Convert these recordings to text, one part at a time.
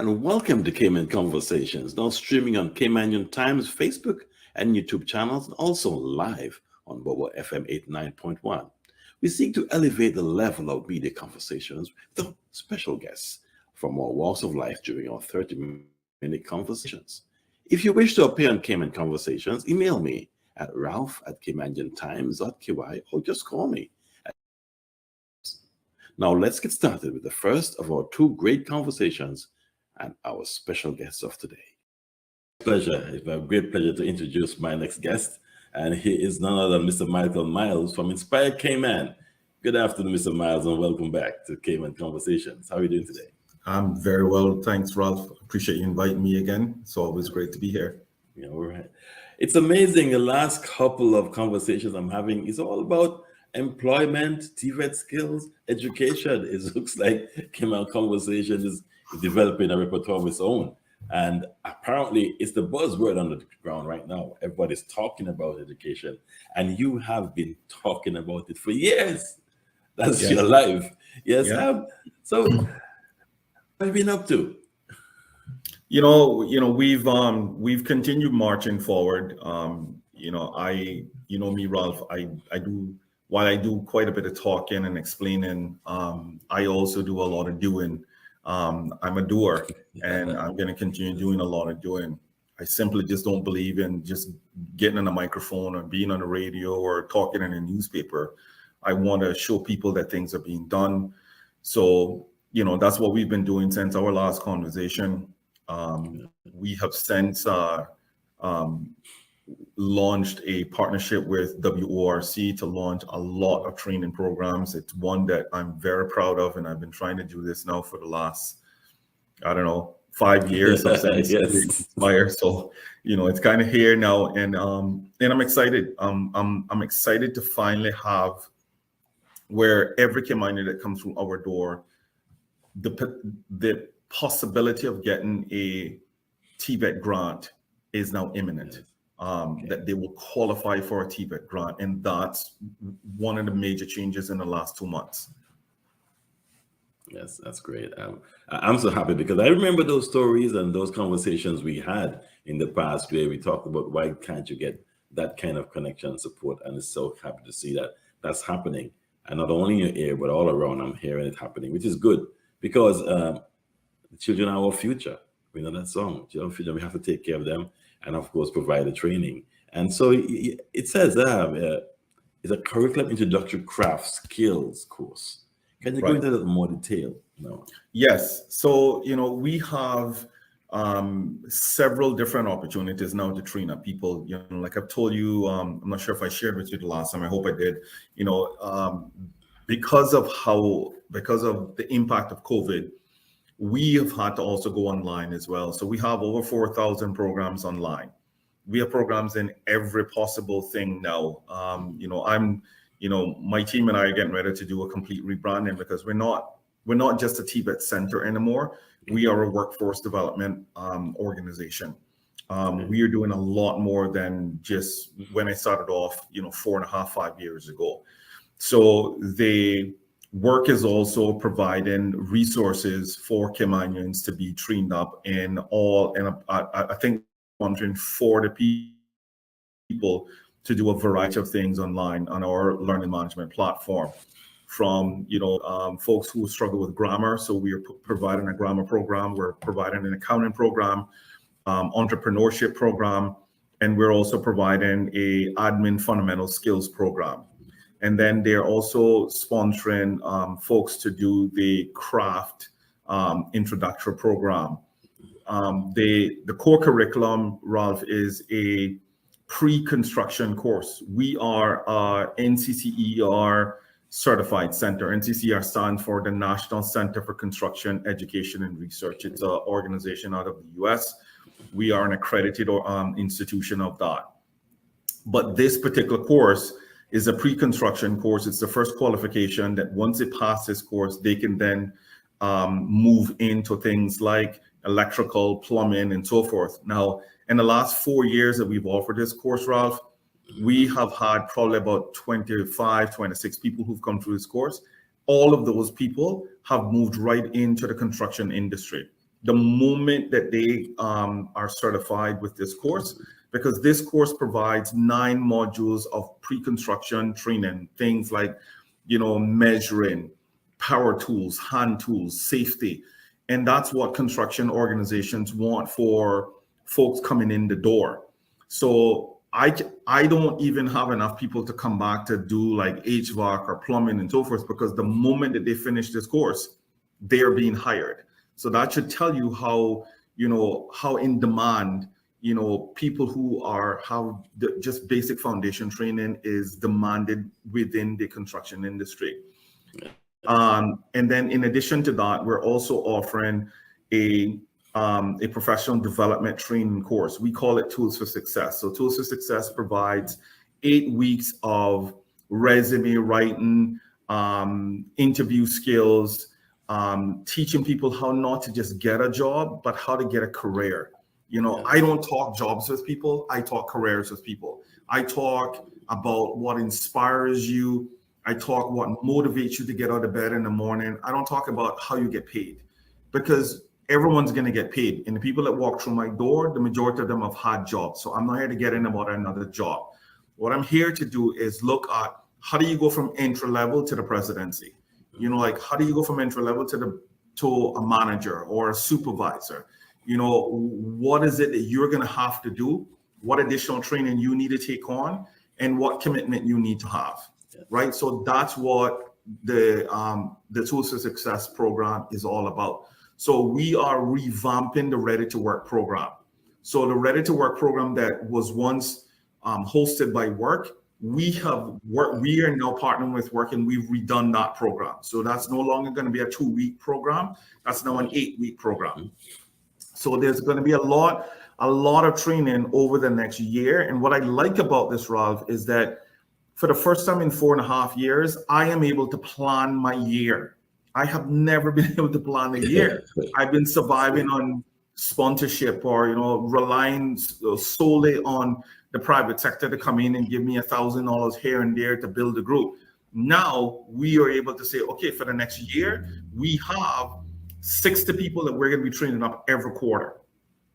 and welcome to Cayman Conversations, now streaming on Cayman Times Facebook and YouTube channels, and also live on Bobo FM 89.1. We seek to elevate the level of media conversations with special guests from all walks of life during our 30-minute conversations. If you wish to appear on Cayman Conversations, email me at ralph@caymantimes.ky or just call me. Now let's get started with the first of our two great conversations and our special guests of today. It's my great pleasure to introduce my next guest, and he is none other than Mr. Michael Miles from Inspired Cayman. Good afternoon, Mr. Miles, and welcome back to Cayman Conversations. How are you doing today? I'm very well, thanks, Ralph. Appreciate you inviting me again. It's always great to be here. Yeah, all right. It's amazing. The last couple of conversations I'm having is all about employment, TVET skills, education. It looks like Cayman Conversation is developing a repertoire of its own. And apparently it's the buzzword on the ground right now. Everybody's talking about education, and you have been talking about it for years. That's your life. Yes. Yeah. So what have you been up to? We've continued marching forward. Me, Ralph, I do, while I do quite a bit of talking and explaining, I also do a lot of doing. I'm a doer, and I'm going to continue doing a lot of doing. I simply just don't believe in just getting on a microphone or being on the radio or talking in a newspaper. I want to show people that things are being done. So, that's what we've been doing since our last conversation. We have since launched a partnership with WORC to launch a lot of training programs. It's one that I'm very proud of, and I've been trying to do this now for the last, 5 years since Inspire. So, it's kind of here now, and I'm excited. I'm excited to finally have where every Caymanian that comes through our door, the possibility of getting a TVET grant is now imminent. That they will qualify for a TVET grant, and that's one of the major changes in the last 2 months. Yes, that's great. I'm so happy because I remember those stories and those conversations we had in the past where we talked about why can't you get that kind of connection and support, and it's so happy to see that that's happening, and not only in your ear but all around. I'm hearing it happening, which is good because the children are our future. We know that song, children future. We have to take care of them, and of course provide the training. And so it says it's a curriculum introductory craft skills course. Can you go into that in more detail? No. Yes. So we have several different opportunities now to train up people. Like I've told you, I'm not sure if I shared with you the last time. I hope I did. Because of the impact of COVID, we have had to also go online as well. So we have over 4,000 programs online. We have programs in every possible thing now. My team and I are getting ready to do a complete rebranding because we're not just a TVET center anymore. We are a workforce development organization. We are doing a lot more than just when I started off, 4.5, 5 years ago. So the work is also providing resources for Caymanians to be trained up in all, and I think 140 people to do a variety of things online on our learning management platform. From folks who struggle with grammar, so we are providing a grammar program. We're providing an accounting program, entrepreneurship program, and we're also providing a admin fundamental skills program. And then they're also sponsoring folks to do the craft introductory program. The core curriculum, Ralph, is a pre-construction course. We are NCCER certified center. NCCER stands for the National Center for Construction, Education, and Research. It's an organization out of the US. We are an accredited institution of that. But this particular course is a pre-construction course. It's the first qualification that once they pass this course, they can then move into things like electrical, plumbing, and so forth. Now, in the last 4 years that we've offered this course, Ralph, we have had probably about 25, 26 people who've come through this course. All of those people have moved right into the construction industry. the moment that they are certified with this course, because this course provides 9 modules of pre-construction training, things like, measuring, power tools, hand tools, safety. And that's what construction organizations want for folks coming in the door. So I don't even have enough people to come back to do like HVAC or plumbing and so forth, because the moment that they finish this course, they're being hired. So that should tell you how in demand, people who have just basic foundation training is demanded within the construction industry. And then in addition to that, we're also offering a professional development training course. We call it Tools for Success. So Tools for Success provides 8 weeks of resume writing, interview skills, teaching people how not to just get a job, but how to get a career. I don't talk jobs with people. I talk careers with people. I talk about what inspires you. I talk what motivates you to get out of bed in the morning. I don't talk about how you get paid, because everyone's going to get paid. And the people that walk through my door, the majority of them have had jobs. So I'm not here to get in about another job. What I'm here to do is look at how do you go from entry level to the presidency? Like how do you go from entry level to a manager or a supervisor? What is it that you're going to have to do? What additional training you need to take on, and what commitment you need to have, right? So that's what the Tools for Success program is all about. So we are revamping the Ready to Work program. So the Ready to Work program that was once hosted by Work, we are now partnering with Work, and we've redone that program. So that's no longer going to be a 2-week program. That's now an 8-week program. So there's going to be a lot of training over the next year. And what I like about this, Ralph, is that for the first time in 4.5 years, I am able to plan my year. I have never been able to plan a year. I've been surviving on sponsorship or, relying solely on the private sector to come in and give me $1,000 here and there to build a group. Now we are able to say, okay, for the next year, we have 60 people that we're going to be training up every quarter.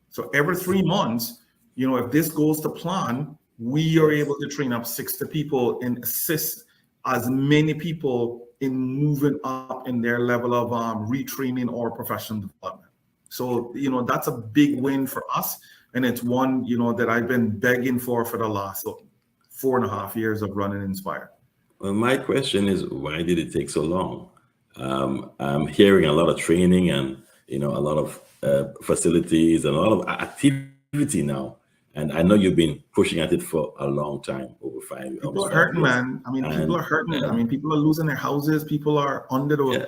So every 3 months, if this goes to plan, we are able to train up 60 people and assist as many people in moving up in their level of retraining or professional development. So, that's a big win for us. And it's one, that I've been begging for the last 4.5 years of running Inspire. Well, my question is, why did it take so long? I'm hearing a lot of training and, a lot of facilities and a lot of activity now. And I know you've been pushing at it for a long time, over 5 years. People are hurting, man. People are hurting. People are losing their houses. People are under the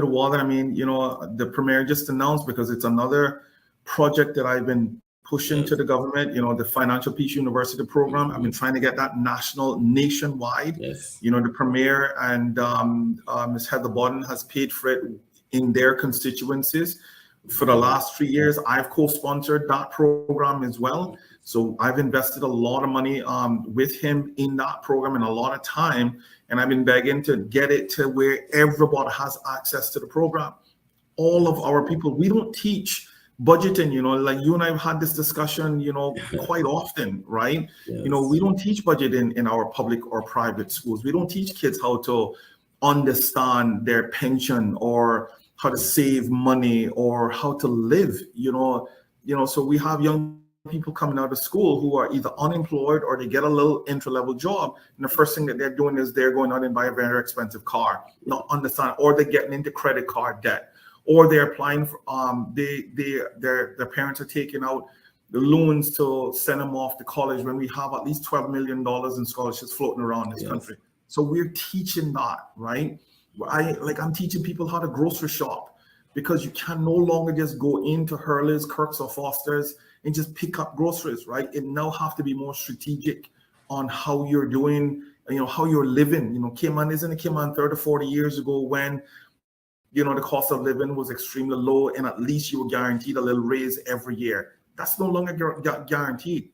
water. The premier just announced, because it's another project that I've been pushing to the government, the Financial Peace University program. I've been trying to get that nationwide. Yes. The premier and Ms. Heather Bodden has paid for it in their constituencies. For the last 3 years, I've co-sponsored that program as well. So I've invested a lot of money with him in that program and a lot of time. And I've been begging to get it to where everybody has access to the program. All of our people, we don't teach budgeting, like you and I have had this discussion, quite often, right? Yes. We don't teach budgeting in our public or private schools. We don't teach kids how to understand their pension or how to save money or how to live, so we have young people coming out of school who are either unemployed or they get a little entry-level job, and the first thing that they're doing is they're going out and buy a very expensive car, not understand, or they're getting into credit card debt, or they're applying for their parents are taking out the loans to send them off to college when we have at least $12 million in scholarships floating around this country. So we're teaching that, right? I'm teaching people how to grocery shop, because you can no longer just go into Hurley's, Kirk's, or Foster's and just pick up groceries, right? It now have to be more strategic on how you're doing, how you're living. Cayman isn't a Cayman 30 or 40 years ago when, the cost of living was extremely low and at least you were guaranteed a little raise every year. That's no longer guaranteed.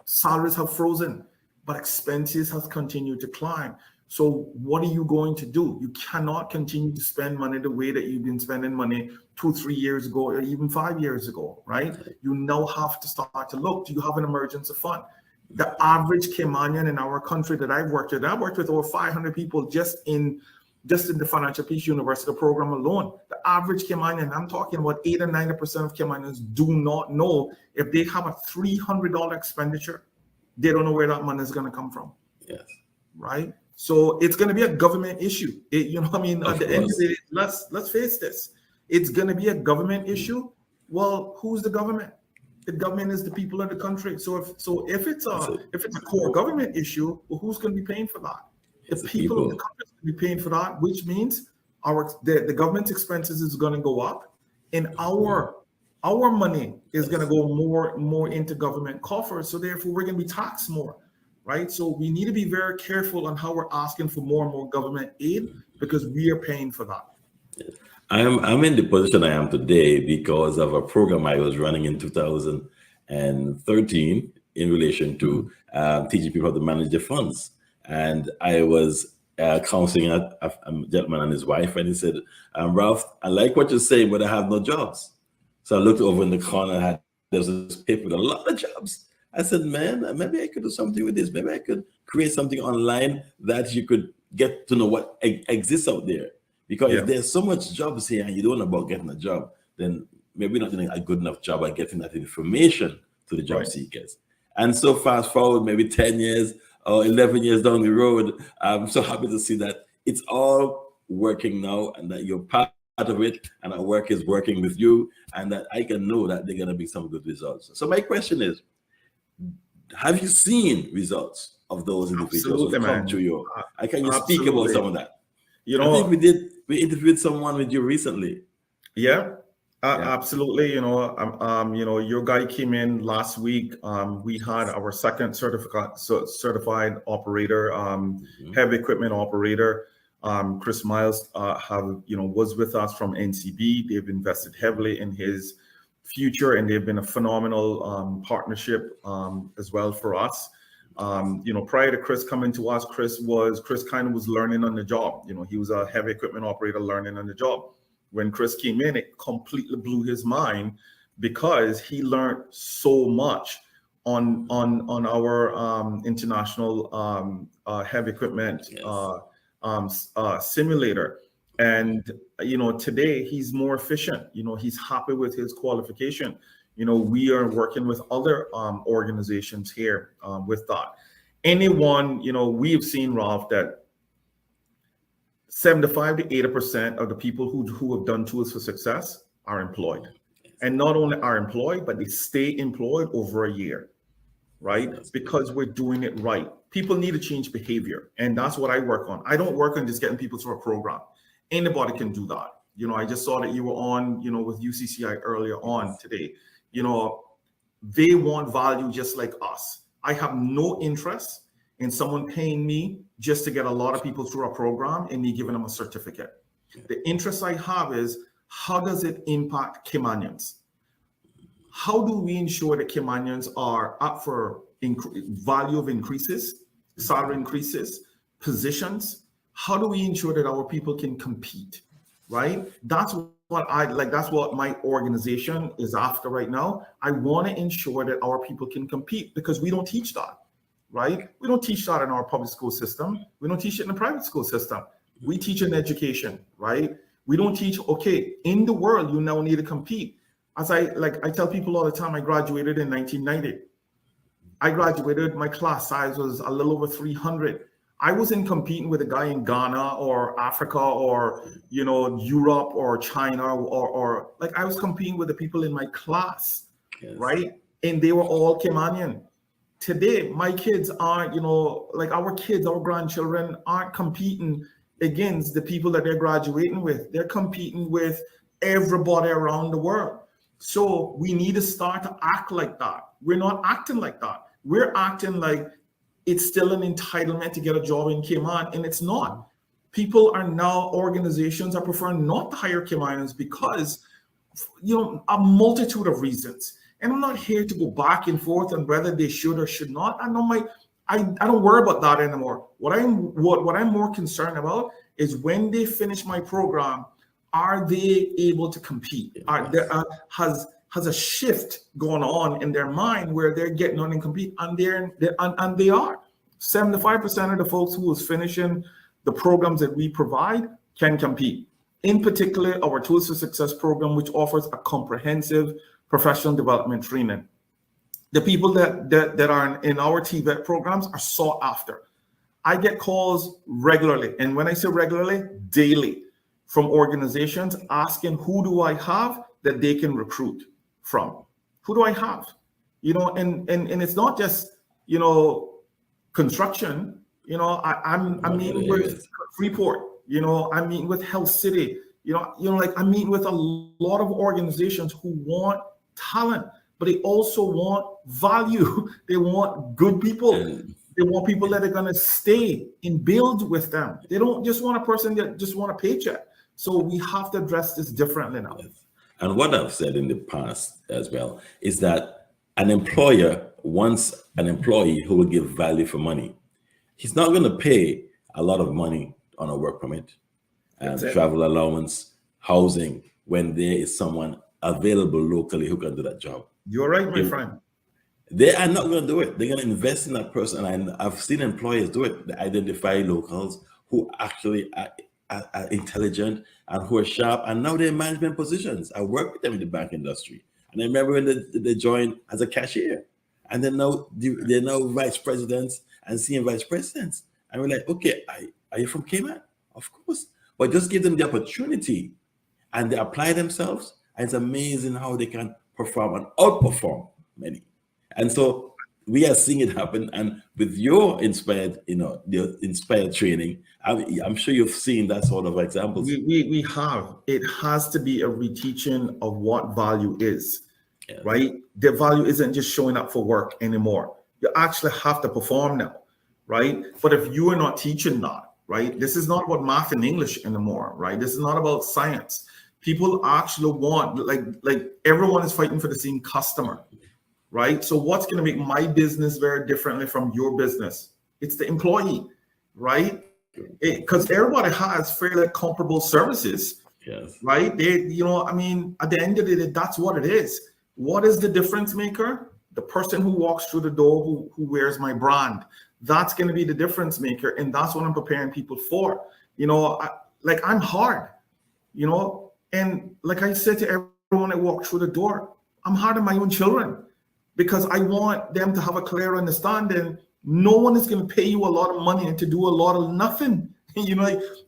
Salaries have frozen, but expenses have continued to climb. So what are you going to do? You cannot continue to spend money the way that you've been spending money 2, 3 years ago, or even 5 years ago, right? You now have to start to look. Do you have an emergency fund? The average Caymanian in our country that I've worked with over 500 people just in the Financial Peace University program alone. The average Caymanian, I'm talking about 8 or 90% of Caymanians do not know if they have a $300 expenditure, they don't know where that money is going to come from. Yes. Right? So it's going to be a government issue. I mean, at the end of the day, let's face this. It's going to be a government issue. Well, who's the government? The government is the people of the country. So if it's a core government issue, well, who's going to be paying for that? The people of the country are going to be paying for that, which means the government's expenses is going to go up, and our money is going to go more into government coffers. So therefore, we're going to be taxed more. Right. So we need to be very careful on how we're asking for more and more government aid, because we are paying for that. I'm in the position I am today because of a program I was running in 2013 in relation to teaching people how to manage their funds. And I was counseling a gentleman and his wife, and he said, Ralph, I like what you're saying, but I have no jobs. So I looked over in the corner and there was this paper with a lot of jobs. I said, man, maybe I could do something with this. Maybe I could create something online that you could get to know what exists out there. Because if there's so much jobs here and you don't know about getting a job, then maybe not doing a good enough job at getting that information to the job seekers. And so fast forward maybe 10 years or 11 years down the road, I'm so happy to see that it's all working now and that you're part of it and our work is working with you, and that I can know that they're going to be some good results. So my question is, have you seen results of those individuals who come to you? Can you speak about some of that? I think we interviewed someone with you recently. Absolutely. Your guy came in last week. We had our second certified operator, heavy equipment operator. Chris Miles was with us from NCB. They've invested heavily in his future, and they've been a phenomenal partnership as well for us. Prior to Chris coming to us, Chris kind of was learning on the job. He was a heavy equipment operator learning on the job. When Chris came in, it completely blew his mind because he learned so much on our international heavy equipment simulator. And today he's more efficient. He's happy with his qualification. We are working with other organizations here with that. Anyone, we have seen, Ralph, that 75 to 80% of the people who have done Tools for Success are employed. And not only are employed, but they stay employed over a year, right? Because we're doing it right. People need to change behavior. And that's what I work on. I don't work on just getting people through a program. Anybody can do that. I just saw that you were on, with UCCI earlier on today. They want value just like us. I have no interest in someone paying me just to get a lot of people through a program and me giving them a certificate. The interest I have is, how does it impact Caymanians? How do we ensure that Caymanians are up for value of increases, salary increases, positions? How do we ensure that our people can compete, right? That's what my organization is after right now. I want to ensure that our people can compete, because we don't teach that, right? We don't teach that in our public school system. We don't teach it in the private school system. We teach in education, right? We don't teach, in the world, you now need to compete. As I tell people all the time, I graduated in 1990. I graduated, my class size was a little over 300. I wasn't competing with a guy in Ghana or Africa or, Europe or China or I was competing with the people in my class, right? And they were all Caymanian. Today, my kids aren't, our grandchildren aren't competing against the people that they're graduating with. They're competing with everybody around the world. So we need to start to act like that. We're not acting like that. We're acting like it's still an entitlement to get a job in Cayman, and it's not. People are now, organizations are preferring not to hire Caymanians because, a multitude of reasons. And I'm not here to go back and forth on whether they should or should not. I know I don't worry about that anymore. What I'm more concerned about is when they finish my program, are they able to compete? Are there has a shift going on in their mind where they're getting on and compete, and they are. 75% of the folks who is finishing the programs that we provide can compete. In particular, our Tools for Success program, which offers a comprehensive professional development training. The people that are in our TVET programs are sought after. I get calls regularly, and when I say regularly, daily, from organizations asking who do I have that they can recruit from? Who do I have? And it's not just, construction. I'm meeting with Freeport. I'm meeting with Health City. I'm meeting with a lot of organizations who want talent, but they also want value. They want good people. They want people that are going to stay and build with them. They don't just want a person that just want a paycheck. So we have to address this differently now. And what I've said in the past as well is that an employer wants an employee who will give value for money. He's not going to pay a lot of money on a work permit, travel allowance, housing, when there is someone available locally who can do that job. You're right, my friend. They are not going to do it. They're going to invest in that person. And I've seen employers do it. They identify locals who actually are intelligent and who are sharp, and now they're in management positions. I work with them in the bank industry. And I remember when they joined as a cashier, and they're now vice presidents and senior vice presidents. And we're like, okay, are you from Cayman? Of course. But just give them the opportunity and they apply themselves. And it's amazing how they can perform and outperform many. And so we are seeing it happen. And with your inspired, the inspired training, I'm sure you've seen that sort of examples. We have. It has to be a reteaching of what value is, right? The value isn't just showing up for work anymore. You actually have to perform now, right? But if you are not teaching that, right? This is not about math and English anymore, right? This is not about science. People actually want, like everyone is fighting for the same customer, right? So what's going to make my business very differently from your business? It's the employee, right? Because everybody has fairly comparable services, right? At the end of the day, that's what it is. What is the difference maker? The person who walks through the door, who wears my brand. That's going to be the difference maker, and that's what I'm preparing people for. I'm hard, and like I said to everyone that walked through the door, I'm hard on my own children because I want them to have a clear understanding. No one is going to pay you a lot of money and to do a lot of nothing.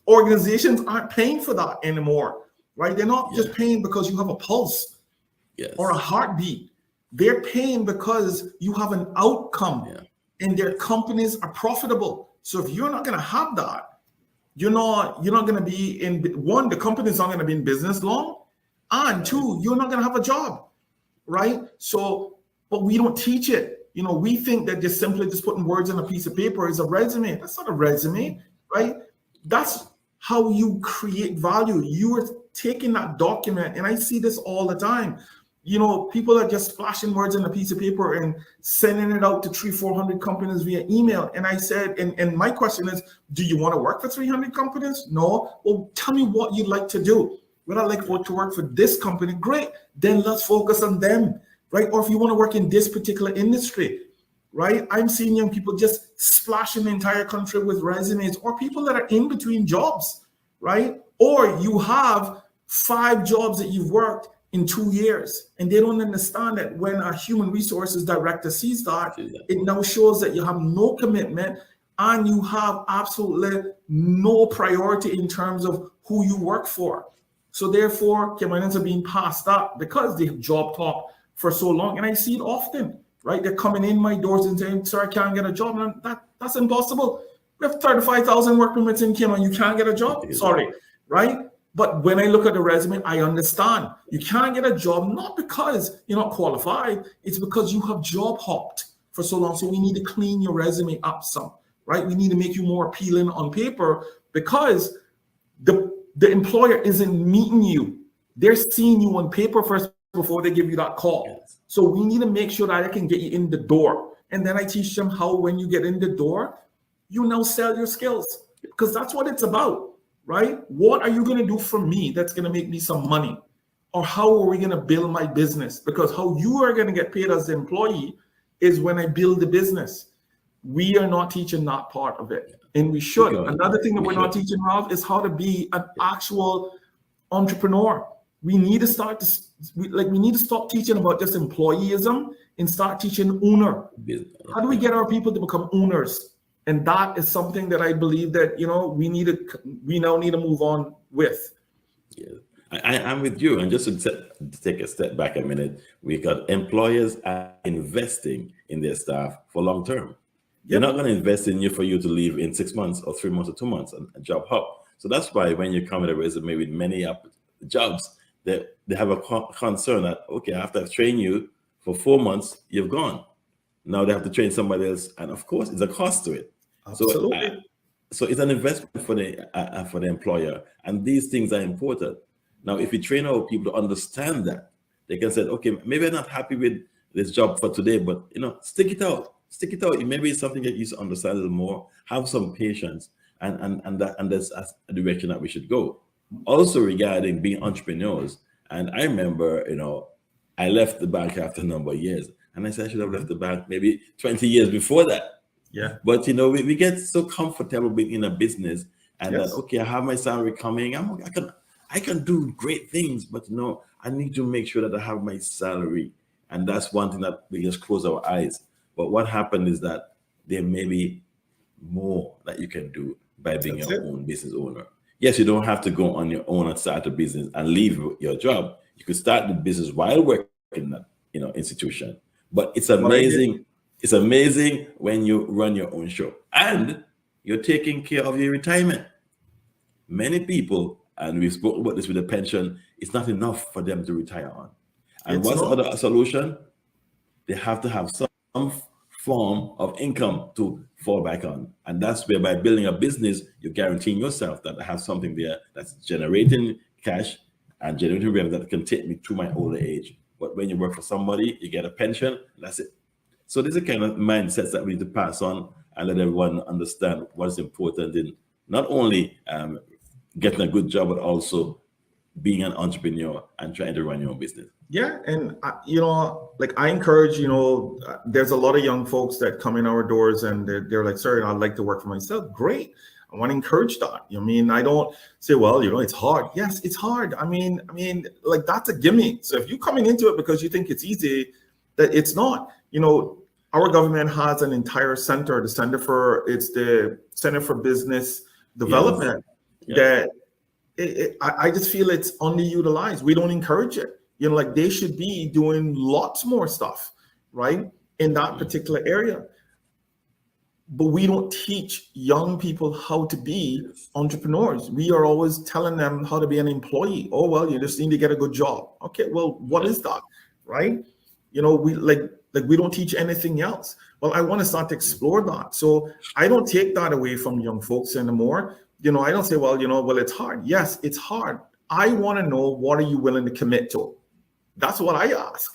Organizations aren't paying for that anymore, right? They're not just paying because you have a pulse or a heartbeat. They're paying because you have an outcome and their companies are profitable. So if you're not going to have that, you're not going to be in, one, the company's not going to be in business long, and two, you're not going to have a job, right? So, but we don't teach it. We think that just simply putting words on a piece of paper is a resume. That's not a resume, right? That's how you create value. You are taking that document, and I see this all the time. People are just splashing words on a piece of paper and sending it out to 300-400 companies via email. And I said, and my question is, do you want to work for 300 companies? No. Well, tell me what you'd like to do. Would I like to work for this company? Great. Then let's focus on them, right? Or if you want to work in this particular industry, right? I'm seeing young people just splashing the entire country with resumes, or people that are in between jobs, right? Or you have 5 jobs that you've worked in 2 years, and they don't understand that when a human resources director sees that, it now shows that you have no commitment and you have absolutely no priority in terms of who you work for. So therefore, Caymanians are being passed up because they've job top for so long. And I see it often, right? They're coming in my doors and saying, sir, I can't get a job. And that's impossible. We have 35,000 work permits in Cayman. You can't get a job? Sorry, right? But when I look at the resume, I understand. You can't get a job, not because you're not qualified. It's because you have job hopped for so long. So we need to clean your resume up some, right? We need to make you more appealing on paper because the employer isn't meeting you. They're seeing you on paper first before they give you that call. Yes. So we need to make sure that I can get you in the door. And then I teach them how, when you get in the door, you now sell your skills, because that's what it's about, right? What are you going to do for me that's going to make me some money? Or how are we going to build my business? Because how you are going to get paid as the employee is when I build the business. We are not teaching that part of it. And we should. Another thing that we're not teaching, Ralph, is how to be an actual entrepreneur. We need to start to we need to stop teaching about just employeeism and start teaching owner. How do we get our people to become owners? And that is something that I believe that we now need to move on with. Yeah. I'm with you. And just to take a step back a minute, we got employers are investing in their staff for long term. They're not going to invest in you for you to leave in 6 months or 3 months or 2 months and job hop. So that's why when you come with a resume with many jobs, they have a concern that, okay, after I've trained you for 4 months, you've gone. Now they have to train somebody else. And of course, it's a cost to it. Absolutely. So it's an investment for the employer. And these things are important. Now, if we train our people to understand that, they can say, okay, maybe I'm not happy with this job for today, but stick it out. Stick it out. Maybe it's something that you understand a little more. Have some patience, and that's a direction that we should go. Also, regarding being entrepreneurs, and I remember, I left the bank after a number of years, and I said I should have left the bank maybe 20 years before that. Yeah. But we get so comfortable being in a business, and that, okay, I have my salary coming. I can do great things, but I need to make sure that I have my salary, and that's one thing that we just close our eyes. But what happened is that there may be more that you can do by being your own business owner. Yes, you don't have to go on your own and start a business and leave your job. You could start the business while working in that institution. But it's amazing. It's amazing when you run your own show and you're taking care of your retirement. Many people, and we've spoken about this with the pension, it's not enough for them to retire on. And what's the other solution? They have to have some form of income to fall back on. And that's where, by building a business, you're guaranteeing yourself that I have something there that's generating cash and generating revenue that can take me to my older age. But when you work for somebody, you get a pension, that's it. So these are kind of mindsets that we need to pass on and let everyone understand what's important in not only getting a good job, but also being an entrepreneur and trying to run your own business. Yeah. And, I encourage, there's a lot of young folks that come in our doors and they're like, sir, I'd like to work for myself. Great. I want to encourage that. I don't say, well, it's hard. Yes, it's hard. I mean, that's a gimme. So if you're coming into it because you think it's easy, that it's not. Our government has an entire center, the Center for Business Development, that I just feel it's underutilized. We don't encourage it. They should be doing lots more stuff, right, in that particular area. But we don't teach young people how to be entrepreneurs. We are always telling them how to be an employee. Oh, well, you just need to get a good job. Okay, well, what is that, right? We don't teach anything else. Well, I want to start to explore that. So I don't take that away from young folks anymore. I don't say, well, it's hard. Yes, it's hard. I want to know, what are you willing to commit to? That's what I ask.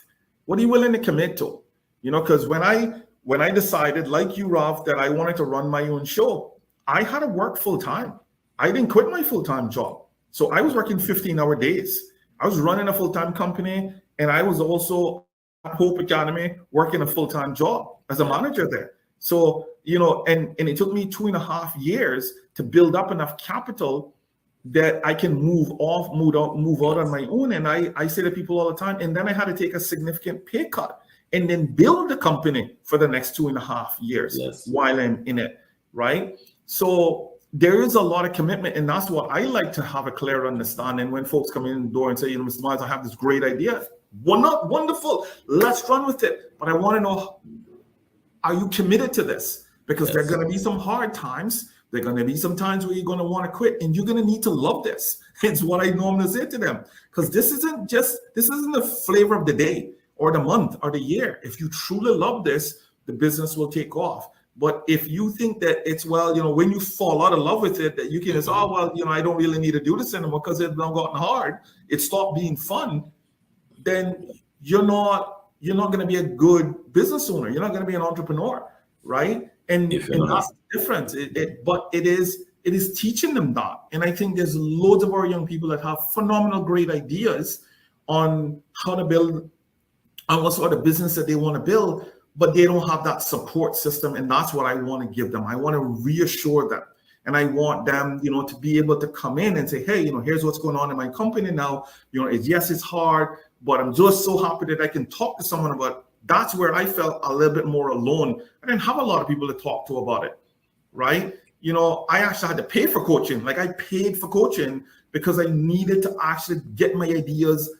What are you willing to commit to? Because when I decided, like you, Ralph, that I wanted to run my own show, I had to work full time. I didn't quit my full-time job. So I was working 15-hour days. I was running a full-time company, and I was also at Hope Academy working a full-time job as a manager there. So, and it took me 2.5 years to build up enough capital that I can move out on my own. And I say to people all the time, and then I had to take a significant pay cut and then build the company for the next 2.5 years while I'm in it, right? So there is a lot of commitment, and that's what I like to have a clear understanding when folks come in the door and say, Mr. Miles, I have this great idea. Well, not wonderful. Let's run with it. But I want to know, are you committed to this? Because there are going to be some hard times. There are going to be some times where you're going to want to quit, and you're going to need to love this. It's what I normally say to them, because this isn't the flavor of the day or the month or the year. If you truly love this, the business will take off. But if you think that it's, when you fall out of love with it, that you can just, I don't really need to do this anymore because it's not gotten hard. It stopped being fun. then you're not going to be a good business owner. You're not going to be an entrepreneur, right? And If you're that's not. the difference. But it is teaching them that. And I think there's loads of our young people that have phenomenal, great ideas on how to build and what sort of business that they want to build, but they don't have that support system. And that's what I want to give them. I want to reassure them. And I want them, to be able to come in and say, hey, here's what's going on in my company now. Yes, it's hard, but I'm just so happy that I can talk to someone about it. That's where I felt a little bit more alone. I didn't have a lot of people to talk to about it, right? I actually had to pay for coaching. Like I paid for coaching because I needed to actually get my ideas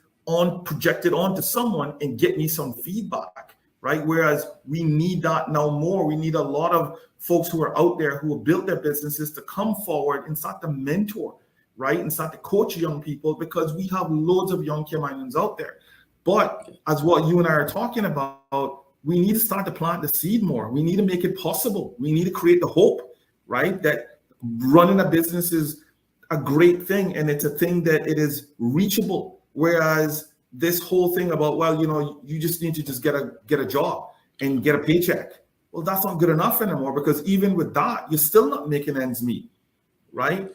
projected onto someone and get me some feedback, right? Whereas we need that now more. We need a lot of folks who are out there who have built their businesses to come forward and start to mentor, right? And start to coach young people, because we have loads of young Caymanians out there. But as what you and I are talking about, we need to start to plant the seed more. We need to make it possible. We need to create the hope, right? That running a business is a great thing, and it's a thing that it is reachable. Whereas this whole thing about, well, you just need to just get a job and get a paycheck. Well, that's not good enough anymore, because even with that, you're still not making ends meet, right?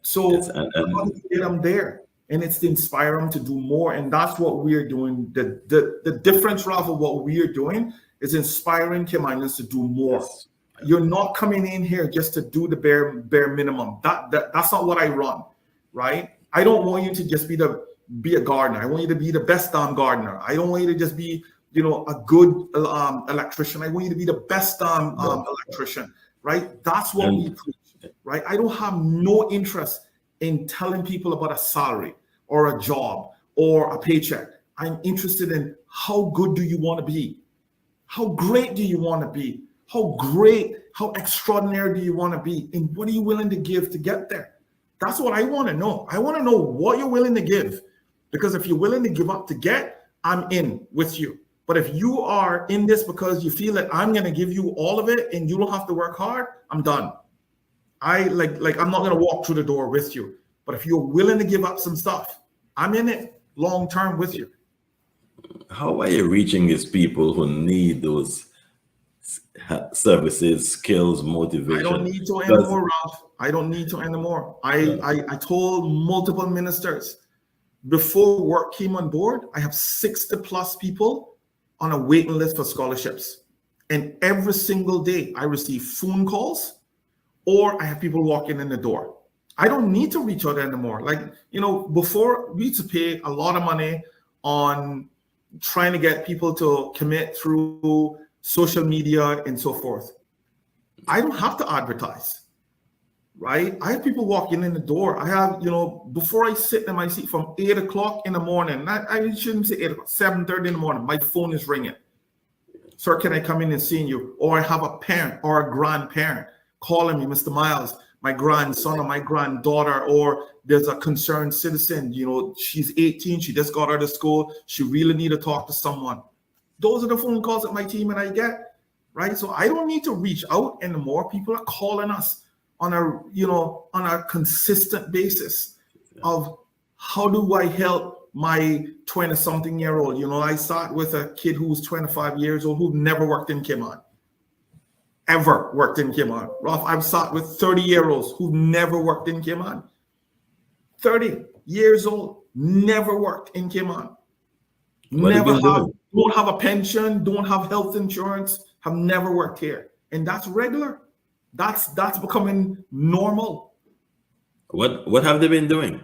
So Yes, how do you get them there? And it's to inspire them to do more. And that's what we're doing. The difference, Ralph, of what we're doing is inspiring Caymanians to do more. yes. You're not coming in here just to do the bare minimum. That's not what I run, right? I don't want you to just be a gardener. I want you to be the best damn gardener. I don't want you to just be, a good electrician. I want you to be the best electrician, right? That's what we preach, right? I don't have no interest in telling people about a salary or a job or a paycheck. I'm interested in how good do you want to be? How great do you want to be? How great, how extraordinary do you want to be? And what are you willing to give to get there? That's what I want to know. I want to know what you're willing to give. Because if you're willing to give up to get, I'm in with you. But if you are in this because you feel that I'm going to give you all of it and you don't have to work hard, I'm done. I'm not going to walk through the door with you. But if you're willing to give up some stuff, I'm in it long term with you. How are you reaching these people who need those services, skills, motivation? I don't need to anymore, Ralph. I don't need to anymore. I told multiple ministers before work came on board, I have 60 plus people on a waiting list for scholarships. And every single day I receive phone calls or I have people walking in the door. I don't need to reach out anymore. Before we used to pay a lot of money on trying to get people to commit through social media and so forth. I don't have to advertise, right? I have people walking in the door. I have, before I sit in my seat from 8 o'clock in the morning, I shouldn't say 8 o'clock, 7:30 in the morning, my phone is ringing. Sir, can I come in and see you? Or I have a parent or a grandparent calling me, Mr. Miles, my grandson or my granddaughter, or there's a concerned citizen, she's 18, she just got out of school, she really need to talk to someone. Those are the phone calls that my team and I get, right? So I don't need to reach out anymore. People are calling us on a consistent basis of how do I help my 20-something-year-old. I sat with a kid who was 25 years old who never worked in Cayman. Ever worked in Cayman. Ralph, I've sat with 30-year-olds who never worked in Cayman. 30 years old, never worked in Cayman. Don't have a pension, don't have health insurance, have never worked here. And that's regular. That's becoming normal. What have they been doing?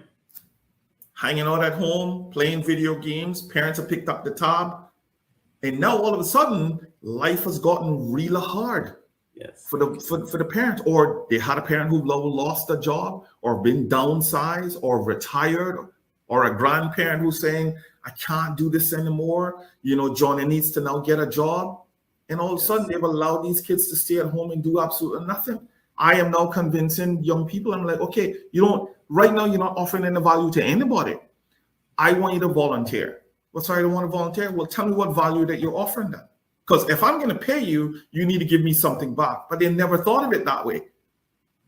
Hanging out at home, playing video games. Parents have picked up the tab. And now all of a sudden, life has gotten really hard. Yes. For the parents, or they had a parent who lost a job or been downsized or retired, or a grandparent who's saying, I can't do this anymore. Johnny needs to now get a job. And all of a sudden they've allowed these kids to stay at home and do absolutely nothing. I am now convincing young people, I'm like, okay, right now you're not offering any value to anybody. I want you to volunteer. Well, sorry, I don't want to volunteer. Well, tell me what value that you're offering them. Because if I'm going to pay you, you need to give me something back. But they never thought of it that way.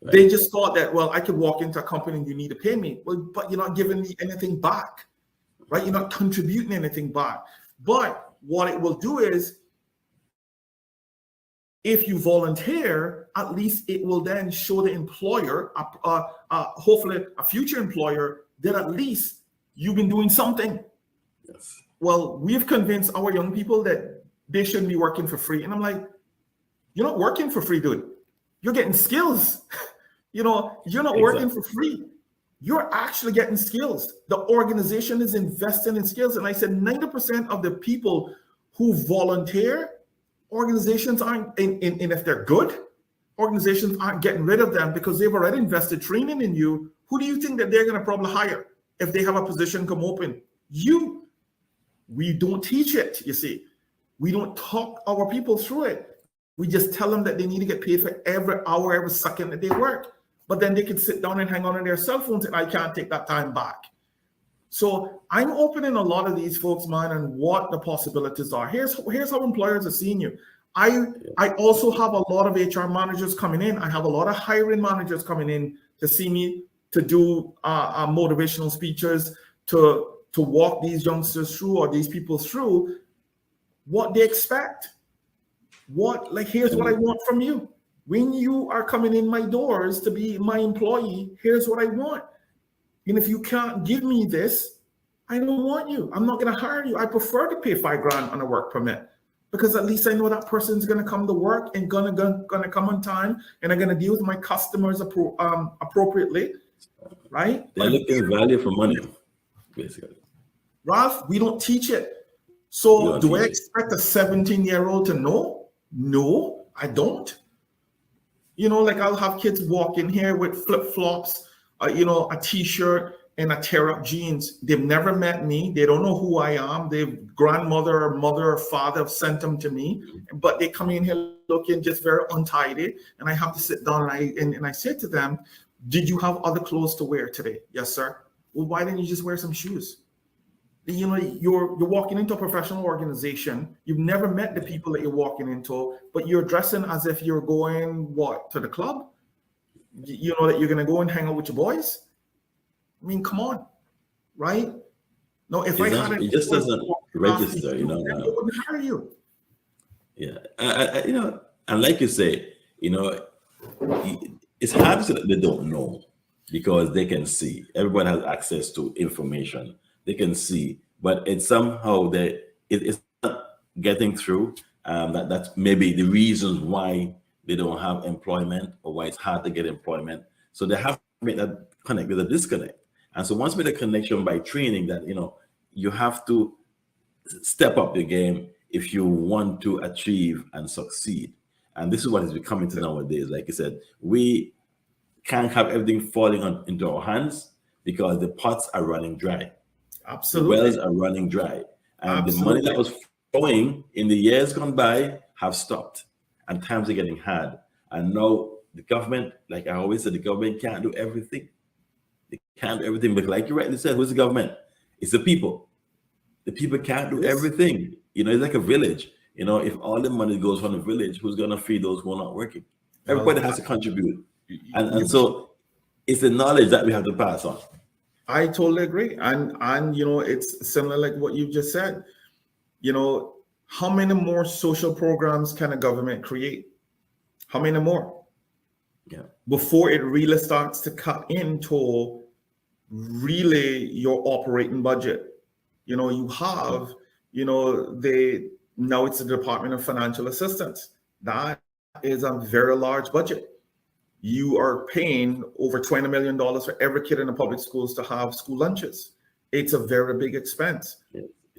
Right. They just thought that, well, I could walk into a company and you need to pay me. Well, but you're not giving me anything back. right? You're not contributing anything back. But what it will do is, if you volunteer, at least it will then show the employer, hopefully a future employer, that at least you've been doing something. Yes. Well, we've convinced our young people that they shouldn't be working for free. And I'm like, you're not working for free, dude. You're getting skills. You're not working for free. You're actually getting skills. The organization is investing in skills. And I said 90% of the people who volunteer, organizations aren't, and if they're good, organizations aren't getting rid of them because they've already invested training in you. Who do you think that they're going to probably hire if they have a position come open? You. We don't teach it, you see. We don't talk our people through it. We just tell them that they need to get paid for every hour, every second that they work. But then they can sit down and hang on their cell phones and I can't take that time back. So I'm opening a lot of these folks' mind on what the possibilities are. Here's how employers are seeing you. I also have a lot of HR managers coming in. I have a lot of hiring managers coming in to see me, to do motivational speeches, to walk these youngsters through or these people through what they expect. Here's what I want from you. When you are coming in my doors to be my employee, here's what I want. And if you can't give me this, I don't want you. I'm not going to hire you. I prefer to pay $5,000 on a work permit because at least I know that person's going to come to work and gonna come on time and I'm going to deal with my customers appropriately, right? They're looking at value for money, basically. Ralph, we don't teach it. So do I expect a 17-year-old to know? No, I don't. I'll have kids walk in here with flip-flops, a t-shirt and a tear-up jeans. They've never met me. They don't know who I am. Their grandmother or mother or father have sent them to me, but they come in here looking just very untidy. And I have to sit down and I say to them, did you have other clothes to wear today? Yes, sir. Well, why didn't you just wear some shoes? You're walking into a professional organization. You've never met the people that you're walking into, but you're dressing as if you're going to the club. You know that you're going to go and hang out with your boys. I mean, come on, right? No, if it just doesn't register, I wouldn't hire you. Yeah, and like you say, it's hard to that they don't know because they can see. Everyone has access to information. They can see, but it's somehow it's not getting through. That's maybe the reasons why they don't have employment or why it's hard to get employment. So they have to make that connect with a disconnect. And so once we make a connection by training that, you have to step up the game if you want to achieve and succeed. And this is what is becoming to nowadays. Like I said, we can't have everything falling into our hands because the pots are running dry. Absolutely. The wells are running dry. And the money that was flowing in the years gone by have stopped. And times are getting hard. And now the government, like I always said, the government can't do everything. They can't do everything. But like you rightly said, who's the government? It's the people. The people can't do everything. It's like a village. If all the money goes from the village, who's going to feed those who are not working? Everybody has to contribute. And so it's the knowledge that we have to pass on. I totally agree. And it's similar like what you just said. How many more social programs can a government create? How many more? Yeah. Before it really starts to cut into really your operating budget. You have, now it's the Department of Financial Assistance. That is a very large budget. You are paying over $20 million for every kid in the public schools to have school lunches. It's a very big expense,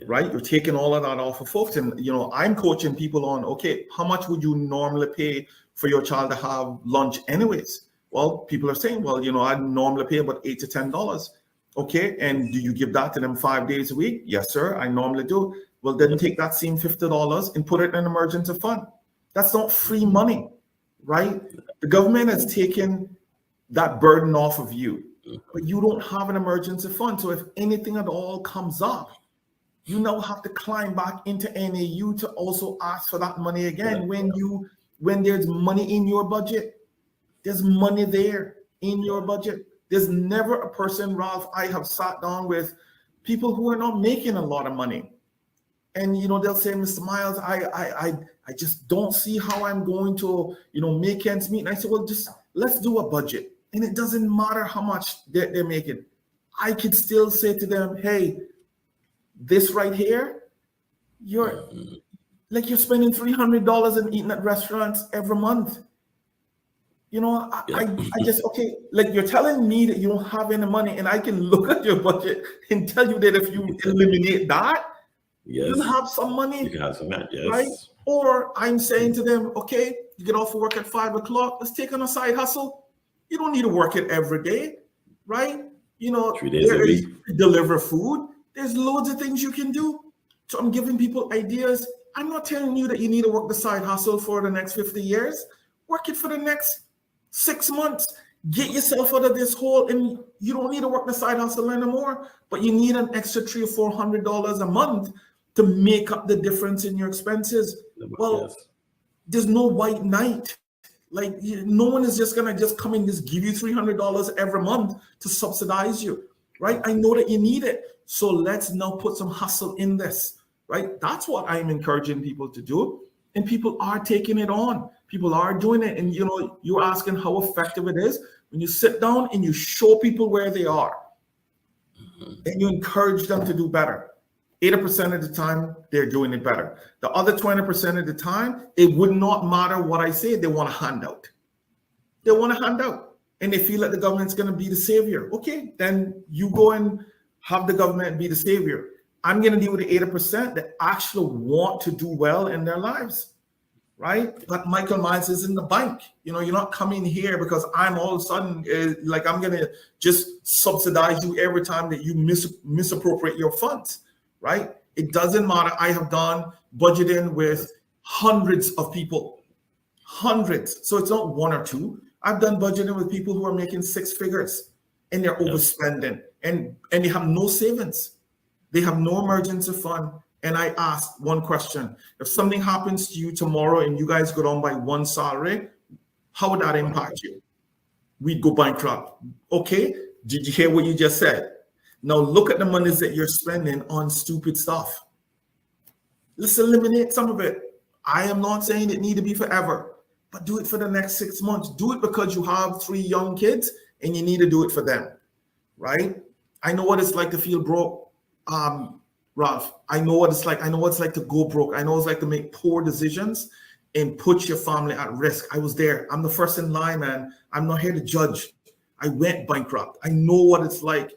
right? You're taking all of that off of folks. And, I'm coaching people on, okay, how much would you normally pay for your child to have lunch anyways? Well, people are saying, well, I normally pay about $8 to $10. Okay, and do you give that to them 5 days a week? Yes, sir, I normally do. Well, then take that same $50 and put it in an emergency fund. That's not free money, right? The government has taken that burden off of you, but you don't have an emergency fund. So if anything at all comes up, you now have to climb back into NAU to also ask for that money again. When there's money in your budget, there's money there in your budget. There's never a person, Ralph, I have sat down with people who are not making a lot of money. And they'll say, Mr. Miles, I just don't see how I'm going to make ends meet. And I say, well, just let's do a budget. And it doesn't matter how much they're making. I could still say to them, hey, this right here, you're spending $300 and eating at restaurants every month. I just, okay, like you're telling me that you don't have any money, and I can look at your budget and tell you that if you eliminate that, you'll have some money. You can have some money, yes. Right? Or I'm saying to them, okay, you get off work at 5 o'clock, let's take on a side hustle. You don't need to work it every day, right? 3 days a week. Deliver food. There's loads of things you can do. So I'm giving people ideas. I'm not telling you that you need to work the side hustle for the next 50 years. Work it for the next 6 months. Get yourself out of this hole, and you don't need to work the side hustle anymore, but you need an extra $300 or $400 a month to make up the difference in your expenses. Well, yes. There's no white knight. Like, no one is just gonna just come and just give you $300 every month to subsidize you, right? I know that you need it, so let's now put some hustle in this, right? That's what I'm encouraging people to do, and people are taking it on. People are doing it, and you're asking how effective it is when you sit down and you show people where they are, and you encourage them to do better. 80% of the time, they're doing it better. The other 20% of the time, it would not matter what I say. They want a handout. They want a handout, and they feel like the government's going to be the savior. Okay, then you go and have the government be the savior. I'm going to deal with the 80% that actually want to do well in their lives, right? But Michael Myers is in the bank. You're not coming here because I'm all of a sudden like I'm going to just subsidize you every time that you misappropriate your funds. Right? It doesn't matter. I have done budgeting with hundreds of people, hundreds. So it's not one or two. I've done budgeting with people who are making 6 figures, and they're overspending, and they have no savings. They have no emergency fund. And I asked one question: if something happens to you tomorrow and you guys go down by one salary, how would that impact you? We'd go bankrupt. Okay. Did you hear what you just said? Now look at the monies that you're spending on stupid stuff. Let's eliminate some of it. I am not saying it need to be forever, but do it for the next 6 months. Do it because you have 3 young kids and you need to do it for them, right? I know what it's like to feel broke, Ralph. I know what it's like. I know what it's like to go broke. I know what it's like to make poor decisions and put your family at risk. I was there. I'm the first in line, man. I'm not here to judge. I went bankrupt. I know what it's like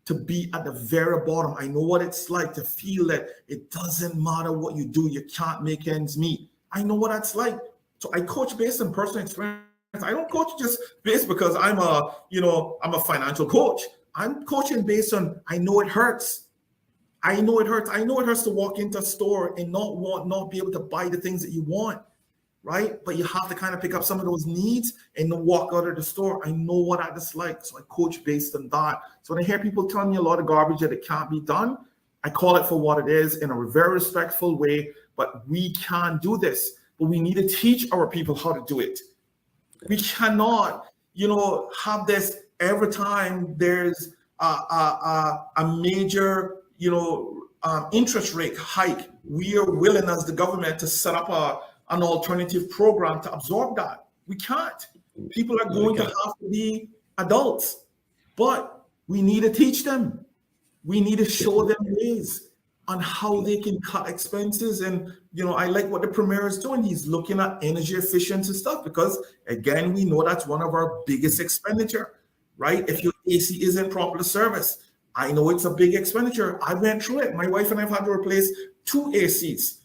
to be at the very bottom. I know what it's like to feel that it doesn't matter what you do, you can't make ends meet. I know what that's like. So I coach based on personal experience. I don't coach just based because I'm a financial coach. I'm coaching based on, I know it hurts. I know it hurts. I know it hurts to walk into a store and not be able to buy the things that you want, right? But you have to kind of pick up some of those needs and then walk out of the store. I know what that is like. So I coach based on that. So when I hear people telling me a lot of garbage that it can't be done, I call it for what it is in a very respectful way. But we can do this. But we need to teach our people how to do it. We cannot, have this every time there's a major, interest rate hike. We are willing as the government to set up an alternative program to absorb that. We can't. People are going to have to be adults, but we need to teach them. We need to show them ways on how they can cut expenses. And, I like what the premier is doing. He's looking at energy efficiency stuff because, again, we know that's one of our biggest expenditure, right? If your AC isn't properly serviced, I know it's a big expenditure. I went through it. My wife and I have had to replace 2 ACs.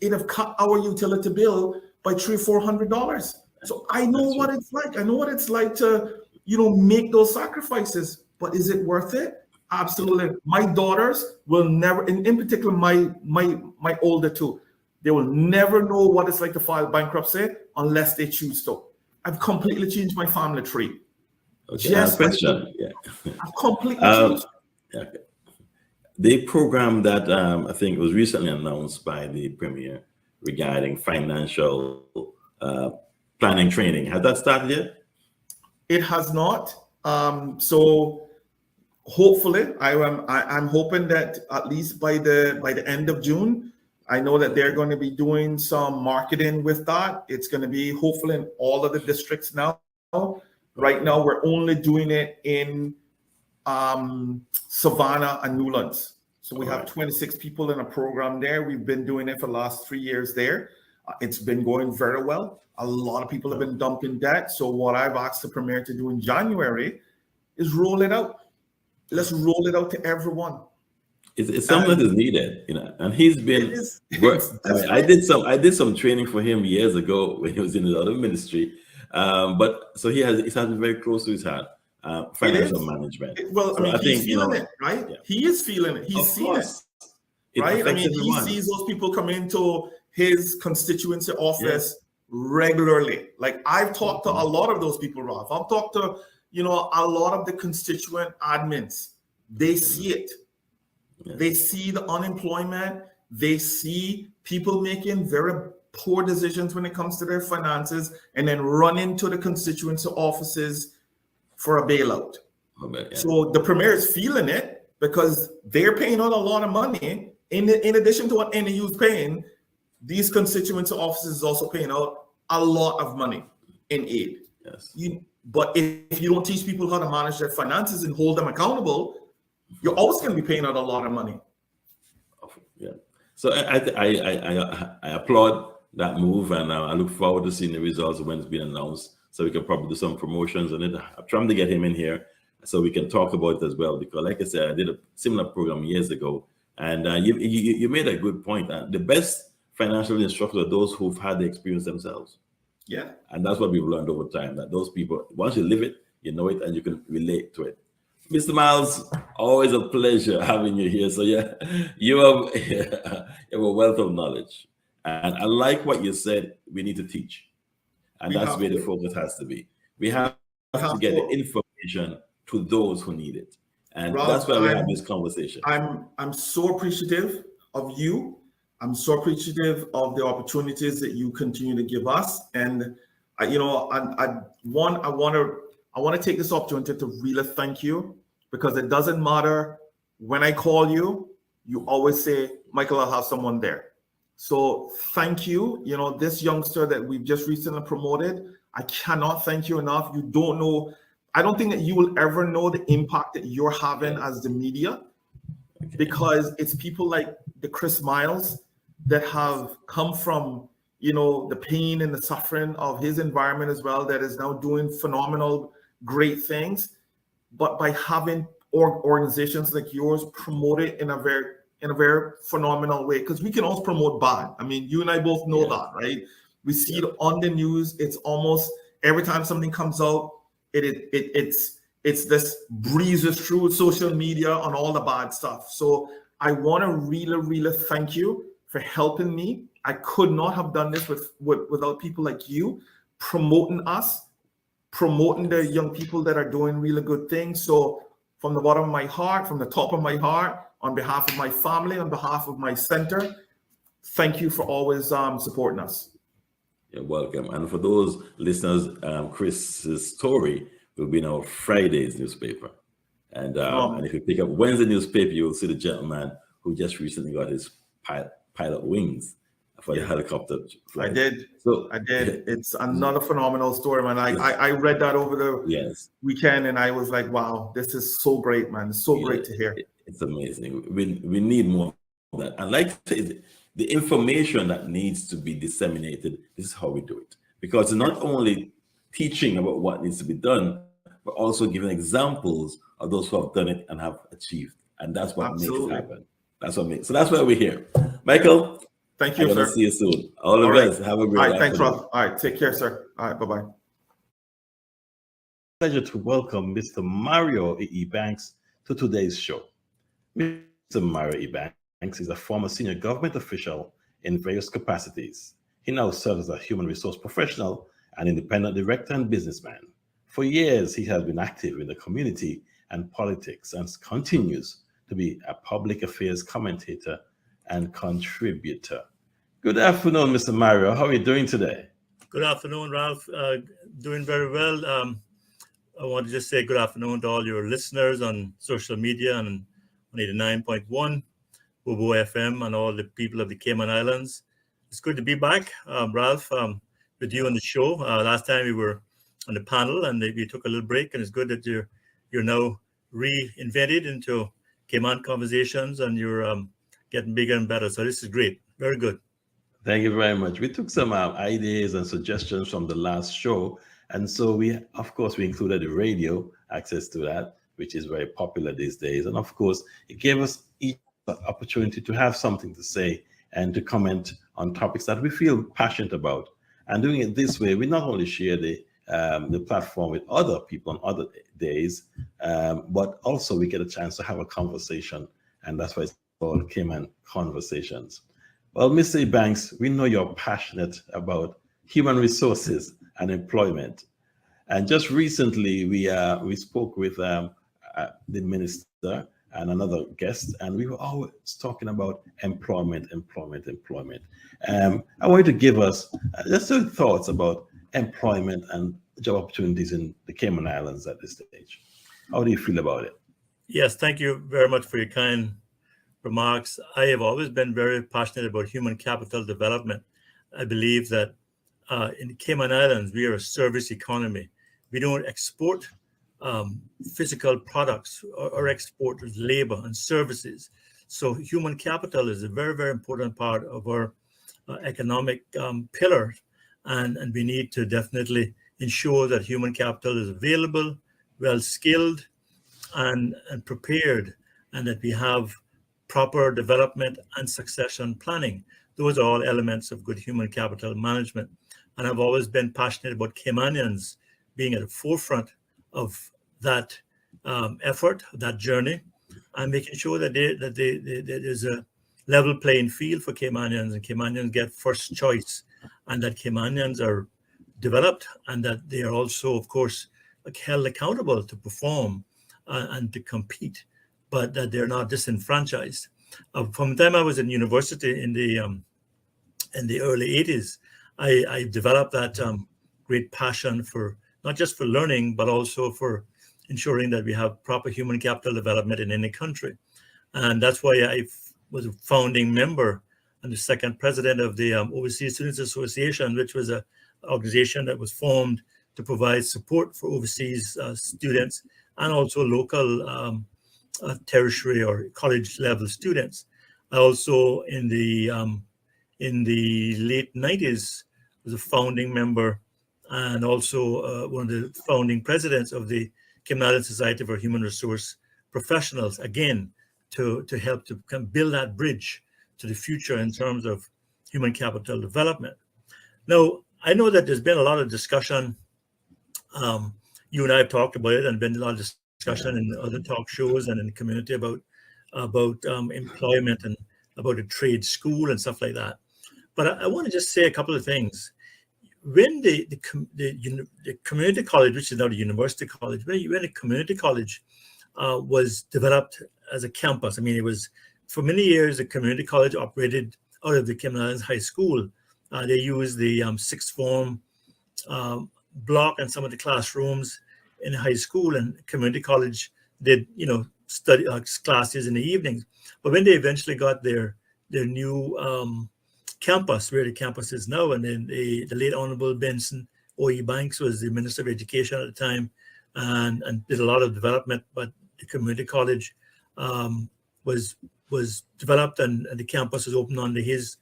It have cut our utility bill by $300-400. So I know what it's like. I know what it's like to, make those sacrifices. But is it worth it? Absolutely. My daughters will never, in particular, my older 2, they will never know what it's like to file bankruptcy unless they choose to. I've completely changed my family tree. Okay, question. I've completely changed. Okay. The program that I think was recently announced by the premier regarding financial planning training, has that started yet? It has not. So hopefully, I'm hoping that at least by the end of June, I know that they're going to be doing some marketing with that. It's going to be hopefully in all of the districts now. Right now, we're only doing it in Savannah and Newlands. So we have 26 people in a program there. We've been doing it for the last 3 years there. It's been going very well. A lot of people have been dumping debt. So what I've asked the premier to do in January is roll it out. Let's roll it out to everyone. It's something that is needed, and he's been. I did some training for him years ago when he was in another ministry, but so he's been very close to his heart, financial management. He's feeling it, right? Yeah. He is feeling it. He's seeing it, right? He sees those people come into his constituency office regularly. Like I've talked to a lot of those people, Ralph. I've talked to a lot of the constituent admins. They see it. Yes. They see the unemployment. They see people making very poor decisions when it comes to their finances and then run into the constituency offices for a bailout. So the premier is feeling it because they're paying out a lot of money. In addition to what NAU is paying, these constituency offices is also paying out a lot of money in aid. Yes. But if you don't teach people how to manage their finances and hold them accountable, you're always going to be paying out a lot of money. Yeah. So I applaud that move, and I look forward to seeing the results when it's been announced. So we can probably do some promotions on it. I'm trying to get him in here so we can talk about it as well. Because, like I said, I did a similar program years ago, and you made a good point. The best financial instructors are those who've had the experience themselves. Yeah. And that's what we've learned over time. That those people, once you live it, you know it, and you can relate to it. Mr. Miles, always a pleasure having you here. So you have a wealth of knowledge. And I like what you said, we need to teach. And that's where the focus has to be. We have to get the information to those who need it. And Ralph, that's why we have this conversation. I'm so appreciative of you. I'm so appreciative of the opportunities that you continue to give us. And I want to take this opportunity to really thank you, because it doesn't matter when I call you, you always say, Michael, I'll have someone there. So thank you. This youngster that we've just recently promoted, I cannot thank you enough. You don't know, I don't think that you will ever know the impact that you're having as the media, because it's people like the Chris Miles that have come from, the pain and the suffering of his environment as well, that is now doing phenomenal, great things. But by having organizations like yours promote it in a very phenomenal way, because we can also promote bad. I mean, you and I both know that, right? We see it on the news. It's almost every time something comes out, it's this breezes through social media on all the bad stuff. So I want to really, really thank you for helping me. I could not have done this without people like you promoting us, promoting the young people that are doing really good things. So from the bottom of my heart, from the top of my heart, on behalf of my family, on behalf of my center, thank you for always supporting us. You're welcome. And for those listeners, Chris's story will be in our Friday's newspaper. And if you pick up Wednesday newspaper, you'll see the gentleman who just recently got his pilot wings for the helicopter flight. I did. It's another phenomenal story, man. I read that over the weekend, and I was like, wow, this is so great, man. It's so great to hear. It's amazing. We need more of that. And like the information that needs to be disseminated, this is how we do it. Because it's not only teaching about what needs to be done, but also giving examples of those who have done it and have achieved. And that's what makes it happen. So that's why we're here. Michael, thank you, sir. See you soon. All the best. Have a great All right, thanks, Ralph. All right, take care, sir. All right, bye-bye. Pleasure to welcome Mr. Mario E. Banks to today's show. Mr. Mario E. Banks is a former senior government official in various capacities. He now serves as a human resource professional, an independent director and businessman. For years, he has been active in the community and politics and continues to be a public affairs commentator and contributor. Good afternoon, Mr. Mario. How are you doing today? Good afternoon, Ralph. Doing very well. I want to just say good afternoon to all your listeners on social media and on 89.1, Bobo FM, and all the people of the Cayman Islands. It's good to be back, Ralph, with you on the show. Last time we were on the panel and we took a little break, and it's good that you're now reinvented into Cayman Conversations, and you're getting bigger and better. So this is great. Very good. Thank you very much. We took some ideas and suggestions from the last show. And so of course, we included the radio access to that, which is very popular these days. And of course, it gave us each the opportunity to have something to say and to comment on topics that we feel passionate about. And doing it this way, we not only share the platform with other people on other days, but also we get a chance to have a conversation. And that's why it's called Cayman Conversations. Well, Mr. Banks, we know you're passionate about human resources and employment. And just recently, we spoke with the minister and another guest, and we were always talking about employment. I want you to give us just your thoughts about employment and job opportunities in the Cayman Islands at this stage. How do you feel about it? Yes, thank you very much for your kind remarks. I have always been very passionate about human capital development. I believe that in the Cayman Islands, we are a service economy. We don't export physical products or export labor and services. So human capital is a very, very important part of our economic pillar. And we need to definitely ensure that human capital is available, well skilled, and prepared, and that we have proper development and succession planning. Those are all elements of good human capital management. And I've always been passionate about Caymanians being at the forefront of that effort, that journey, and making sure that there's a level playing field for Caymanians, and Caymanians get first choice, and that Caymanians are developed, and that they are also, of course, held accountable to perform and to compete, but that they're not disenfranchised. From the time I was in university in the early 80s, I developed that great passion for not just for learning, but also for ensuring that we have proper human capital development in any country. And that's why I was a founding member and the second president of the Overseas Students Association, which was an organization that was formed to provide support for overseas students and also local tertiary or college level students. I also in the late 90s was a founding member and also one of the founding presidents of the Cayman Islands Society for Human Resource Professionals, again to help to build that bridge to the future in terms of human capital development. Now, I know that there's been a lot of discussion. You and I have talked about it, and been a lot of discussion in other talk shows and in the community about employment and about a trade school and stuff like that. But I want to just say a couple of things. When the community college, which is now the university college, when the community college was developed as a campus, I mean, it was for many years the community college operated out of the Cayman Islands High School. They used the sixth form block and some of the classrooms in high school, and community college did study classes in the evenings. But when they eventually got their new campus, where the campus is now, and then the late Honorable Benson O.E. Banks was the Minister of Education at the time, and did a lot of development. But the community college was developed, and the campus was opened under his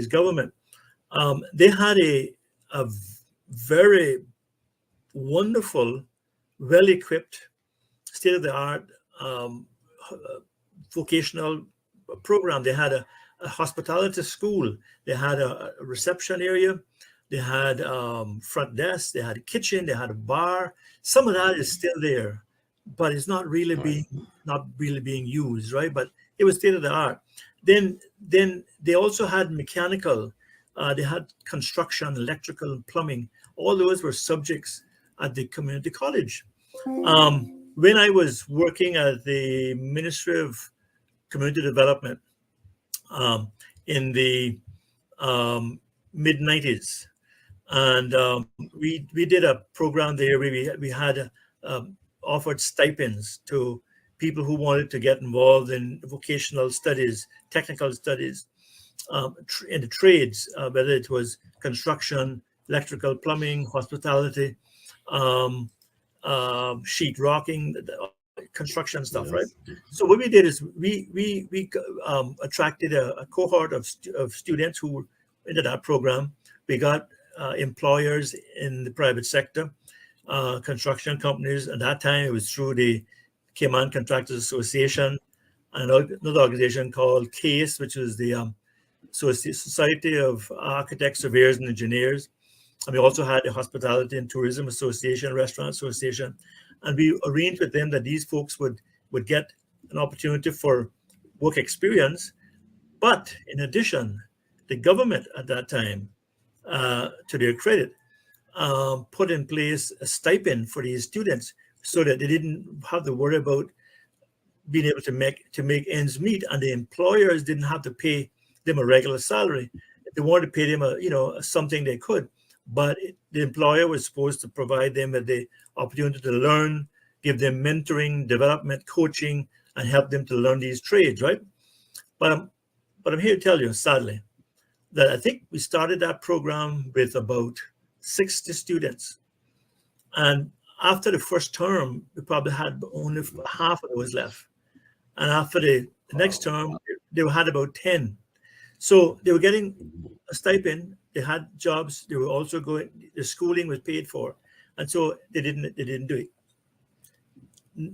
government. They had a very wonderful, well-equipped, state-of-the-art vocational program. They had a hospitality school. They had a reception area. They had front desk. They had a kitchen. They had a bar. Some of that is still there, but it's not really being used, right? But it was state-of-the-art. Then they also had mechanical. They had construction, electrical, and plumbing. All those were subjects at the community college. When I was working at the Ministry of Community Development in the mid-90s, and we did a program there where we had offered stipends to people who wanted to get involved in vocational studies, technical studies, in the trades, whether it was construction, electrical, plumbing, hospitality, um, sheet rocking, construction stuff, right? Yes. So what we did is we attracted a cohort of students who were into that program. We got employers in the private sector, construction companies. At that time, it was through the Cayman Contractors Association and another organization called CASE, which was the Society of Architects, Surveyors, and Engineers. And we also had the Hospitality and Tourism Association, Restaurant Association. And we arranged with them that these folks would get an opportunity for work experience. But in addition, the government at that time, to their credit, put in place a stipend for these students so that they didn't have to worry about being able to make ends meet, and the employers didn't have to pay them a regular salary. If they wanted to pay them something, they could, but the employer was supposed to provide them with the opportunity to learn, give them mentoring, development, coaching, and help them to learn these trades, right? But I'm here to tell you, sadly, that I think we started that program with about 60 students, and after the first term, we probably had only half of those left. And after the next term, they had about 10. So they were getting a stipend, they had jobs, they were also the schooling was paid for. And so they didn't do it.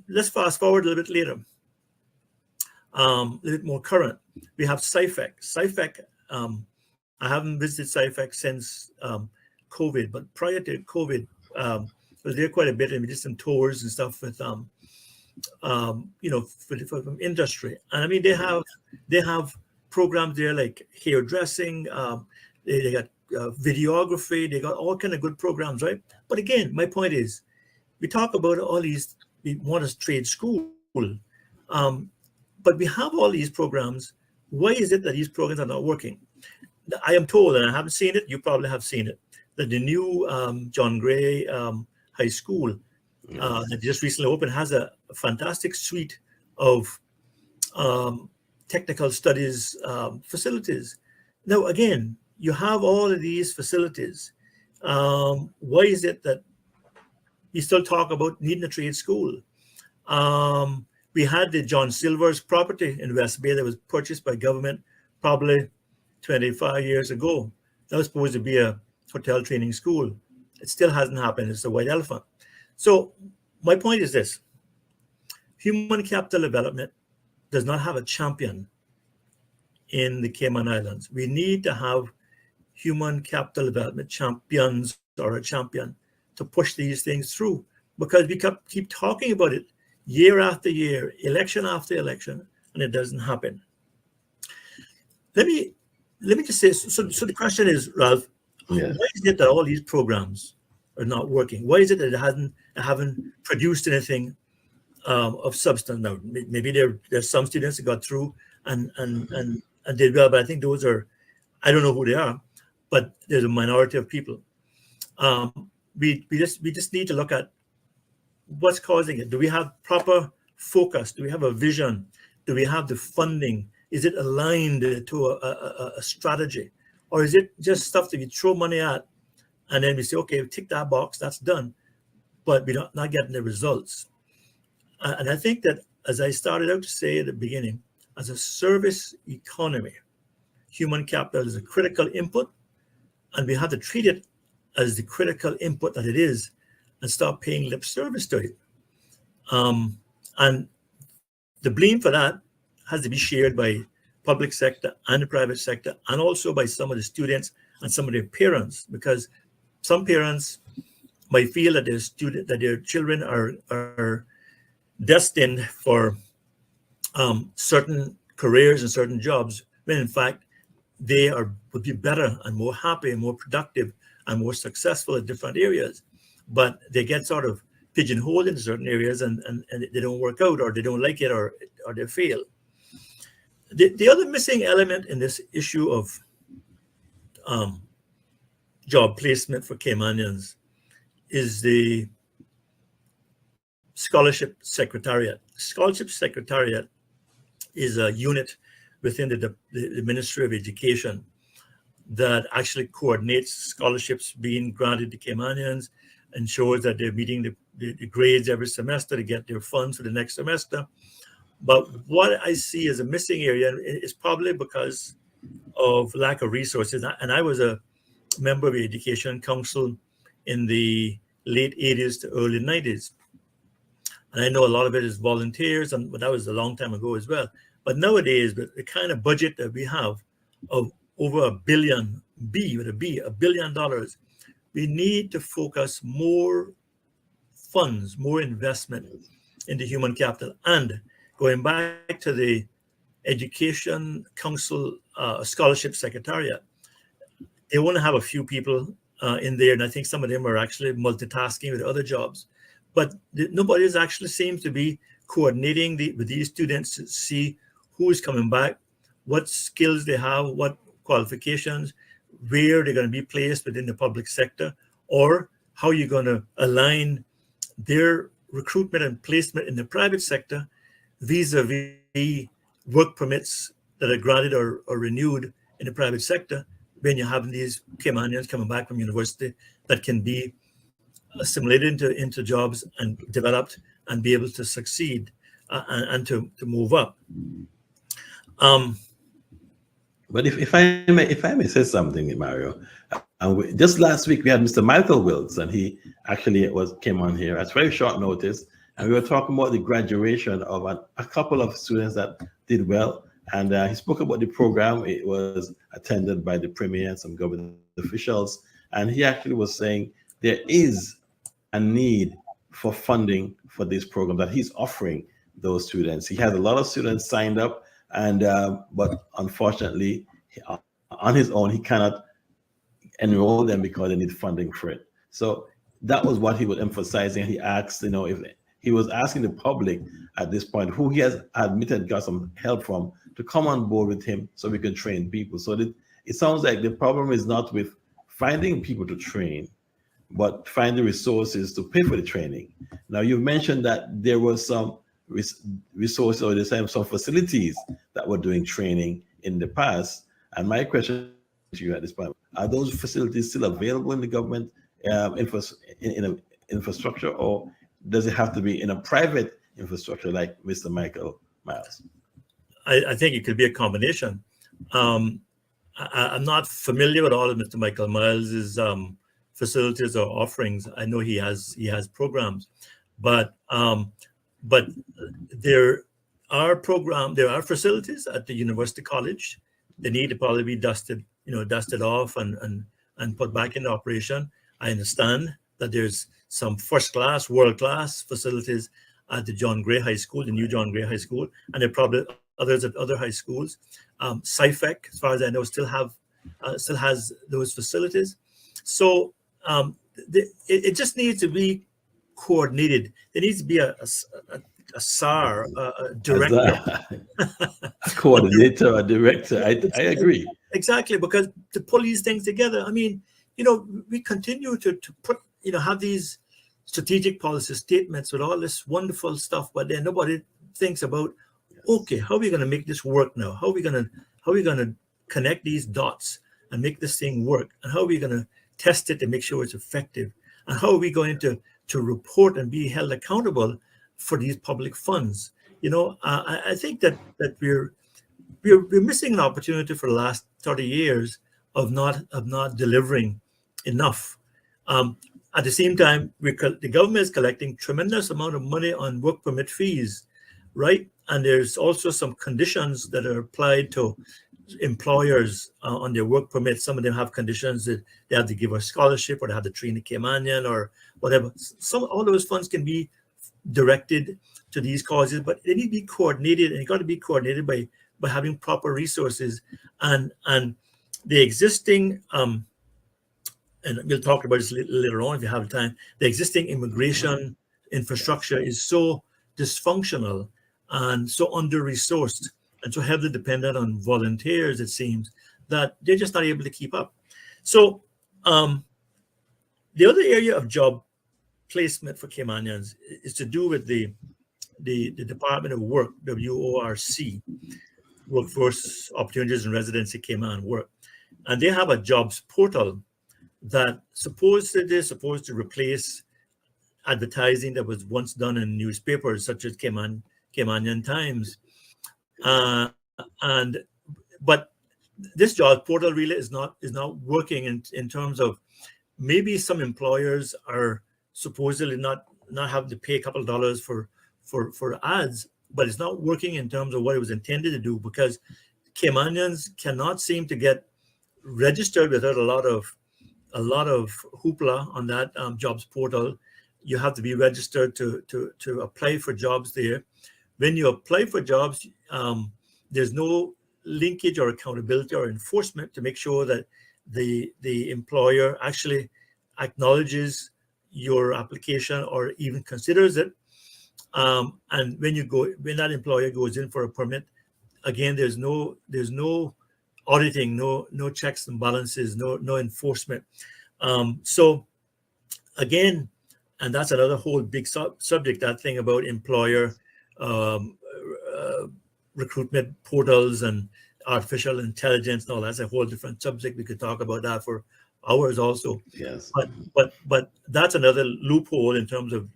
Let's fast forward a little bit later, a little bit more current. We have SciFec. SciFec, I haven't visited SciFec since COVID, but prior to COVID, I was there quite a bit, and we did some tours and stuff with from industry. And I mean, they have programs there like hairdressing, they got videography, they got all kind of good programs, right? But again, my point is, we talk about all these, we want a trade school, but we have all these programs. Why is it that these programs are not working? I am told, and I haven't seen it, you probably have seen it, that the new John Gray High School that just recently opened has a fantastic suite of technical studies facilities. Now, again, you have all of these facilities. Why is it that we still talk about needing a trade school? We had the John Silver's property in West Bay that was purchased by government probably 25 years ago. That was supposed to be a hotel training school. It still hasn't happened. It's a white elephant. So my point is this: human capital development does not have a champion in the Cayman Islands. We need to have human capital development champions or a champion to push these things through, because we keep talking about it year after year, election after election, and it doesn't happen. Let me just say, so the question is, Ralph, Yeah. why is it that all these programs are not working? Why is it that it haven't produced anything of substance? Now, maybe there's some students that got through and did well, but I think those are, I don't know who they are, but there's a minority of people. We just need to look at what's causing it. Do we have proper focus? Do we have a vision? Do we have the funding? Is it aligned to a strategy? Or is it just stuff that we throw money at and then we say, okay, tick that box, that's done, but we're not getting the results? And I think that, as I started out to say at the beginning, as a service economy, human capital is a critical input, and we have to treat it as the critical input that it is and stop paying lip service to it. And the blame for that has to be shared by public sector and the private sector, and also by some of the students and some of their parents, because some parents might feel that their children are destined for certain careers and certain jobs, when in fact they would be better and more happy and more productive and more successful in different areas. But they get sort of pigeonholed in certain areas, and they don't work out, or they don't like it, or they fail. The other missing element in this issue of job placement for Caymanians is the scholarship secretariat. Scholarship secretariat is a unit within the Ministry of Education that actually coordinates scholarships being granted to Caymanians, ensures that they're meeting the grades every semester to get their funds for the next semester. But what I see as a missing area is probably because of lack of resources. And I was a member of the Education Council in the late 80s to early 90s. And I know a lot of it is volunteers, but that was a long time ago as well. But nowadays, with the kind of budget that we have of over $1 billion, $1 billion, we need to focus more funds, more investment into human capital. And going back to the Education Council Scholarship Secretariat, they want to have a few people in there, and I think some of them are actually multitasking with other jobs. But nobody is actually seems to be coordinating with these students to see who is coming back, what skills they have, what qualifications, where they're going to be placed within the public sector, or how you're going to align their recruitment and placement in the private sector vis-a-vis work permits that are granted or renewed in the private sector when you're having these Caymanians coming back from university that can be assimilated into jobs and developed and be able to succeed and to move up. But if I may say something, Mario, just last week we had Mr. Michael Wills, and he actually came on here at very short notice, and we were talking about the graduation of a couple of students that did well, and he spoke about the program. It was attended by the premier and some government officials, and he actually was saying there is a need for funding for this program that he's offering those students. He has a lot of students signed up, and but unfortunately, on his own, he cannot enroll them because they need funding for it. So that was what he was emphasizing. He asked, if he was asking the public at this point, who he has admitted got some help from, to come on board with him so we can train people. So it sounds like the problem is not with finding people to train, but find the resources to pay for the training. Now, you've mentioned that there was some resources or some facilities that were doing training in the past. And my question to you at this point, are those facilities still available in the government infrastructure, or does it have to be in a private infrastructure like Mr. Michael Miles? I think it could be a combination. I'm not familiar with all of Mr. Michael Miles's facilities or offerings. I know he has programs, but there are facilities at the University College. They need to probably be dusted off and put back into operation. I understand that there's some first-class, world-class facilities at the John Gray High School, the new John Gray High School, and there are probably others at other high schools. SciFec, as far as I know, still has those facilities. So it just needs to be coordinated. There needs to be a SAR, a director, a coordinator, a director. I agree. Exactly, because to pull these things together, I mean, we continue to put, have these strategic policy statements with all this wonderful stuff, but then nobody thinks about, okay, how are we going to make this work now? How are we going to connect these dots and make this thing work? And how are we going to test it to make sure it's effective? And how are we going to report and be held accountable for these public funds? I think that we're missing an opportunity for the last 30 years of not delivering enough. At the same time, the government is collecting tremendous amount of money on work permit fees, right? And there's also some conditions that are applied to employers on their work permits. Some of them have conditions that they have to give a scholarship, or they have to train a Caymanian or whatever. All those funds can be directed to these causes, but they need to be coordinated, and it got to be coordinated by having proper resources and the existing and we'll talk about this later on if you have time. The existing immigration infrastructure is so dysfunctional and so under-resourced and so heavily dependent on volunteers, it seems, that they're just not able to keep up. So the other area of job placement for Caymanians is to do with the Department of Work, WORC, Workforce Opportunities and Residency Cayman Work. And they have a jobs portal that supposedly is supposed to replace advertising that was once done in newspapers such as Caymanian Times. But this job portal really is not working in terms of, maybe some employers are supposedly not having to pay a couple of dollars for ads, but it's not working in terms of what it was intended to do, because Caymanians cannot seem to get registered without a lot of hoopla on that jobs portal. You have to be registered to apply for jobs there. When you apply for jobs, there's no linkage or accountability or enforcement to make sure that the employer actually acknowledges your application or even considers it. And when that employer goes in for a permit, again, there's no auditing, no checks and balances, no enforcement. So again, and that's another whole big subject, that thing about employer recruitment portals and artificial intelligence and all. That's a whole different subject. We could talk about that for hours also. Yes. But that's another loophole in terms of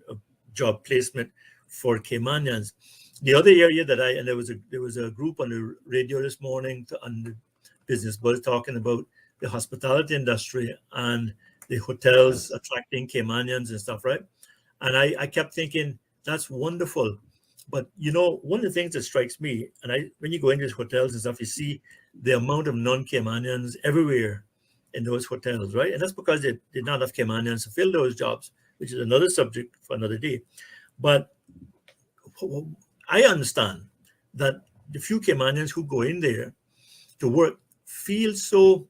job placement for Caymanians. The other area that there was a group on the radio this morning on the Business Buzz talking about the hospitality industry and the hotels attracting Caymanians and stuff, right? And I kept thinking, that's wonderful. But one of the things that strikes me, and when you go into these hotels and stuff, you see the amount of non-Caymanians everywhere in those hotels, right? And that's because they did not have Caymanians to fill those jobs, which is another subject for another day. But I understand that the few Caymanians who go in there to work feel so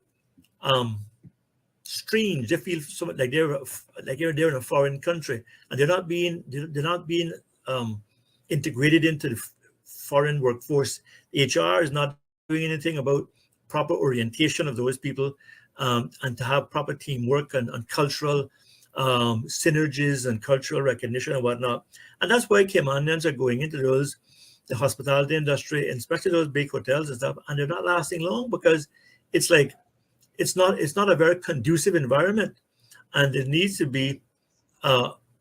strange. They feel so like they're in a foreign country, and they're not being integrated into the foreign workforce. HR is not doing anything about proper orientation of those people, and to have proper teamwork and cultural synergies and cultural recognition and whatnot. And that's why Caymanians are going into the hospitality industry, and especially those big hotels and stuff, and they're not lasting long, because it's like it's not a very conducive environment, and there needs to be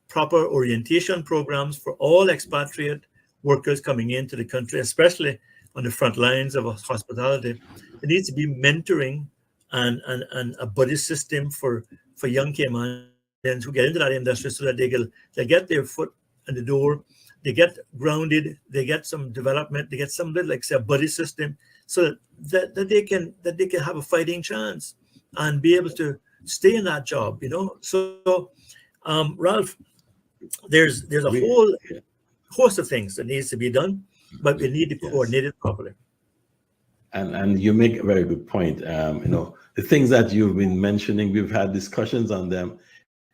proper orientation programs for all expatriate workers coming into the country, especially on the front lines of hospitality. There needs to be mentoring and a buddy system for young Caymanians who get into that industry, so that they get their foot in the door, they get grounded, they get some development, they get some little, like say, a buddy system, so that they can have a fighting chance and be able to stay in that job. So Ralph, there's a whole host of things that needs to be done, but we need to coordinate it properly. And you make a very good point. The things that you've been mentioning, we've had discussions on them.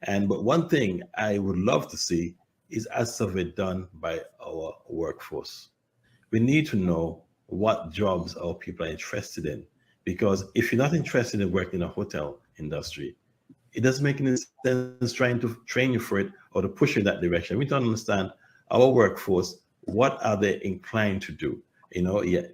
But one thing I would love to see is a survey done by our workforce. We need to know what jobs our people are interested in, because if you're not interested in working in a hotel industry, it doesn't make any sense trying to train you for it or to push you in that direction. We don't understand our workforce. What are they inclined to do?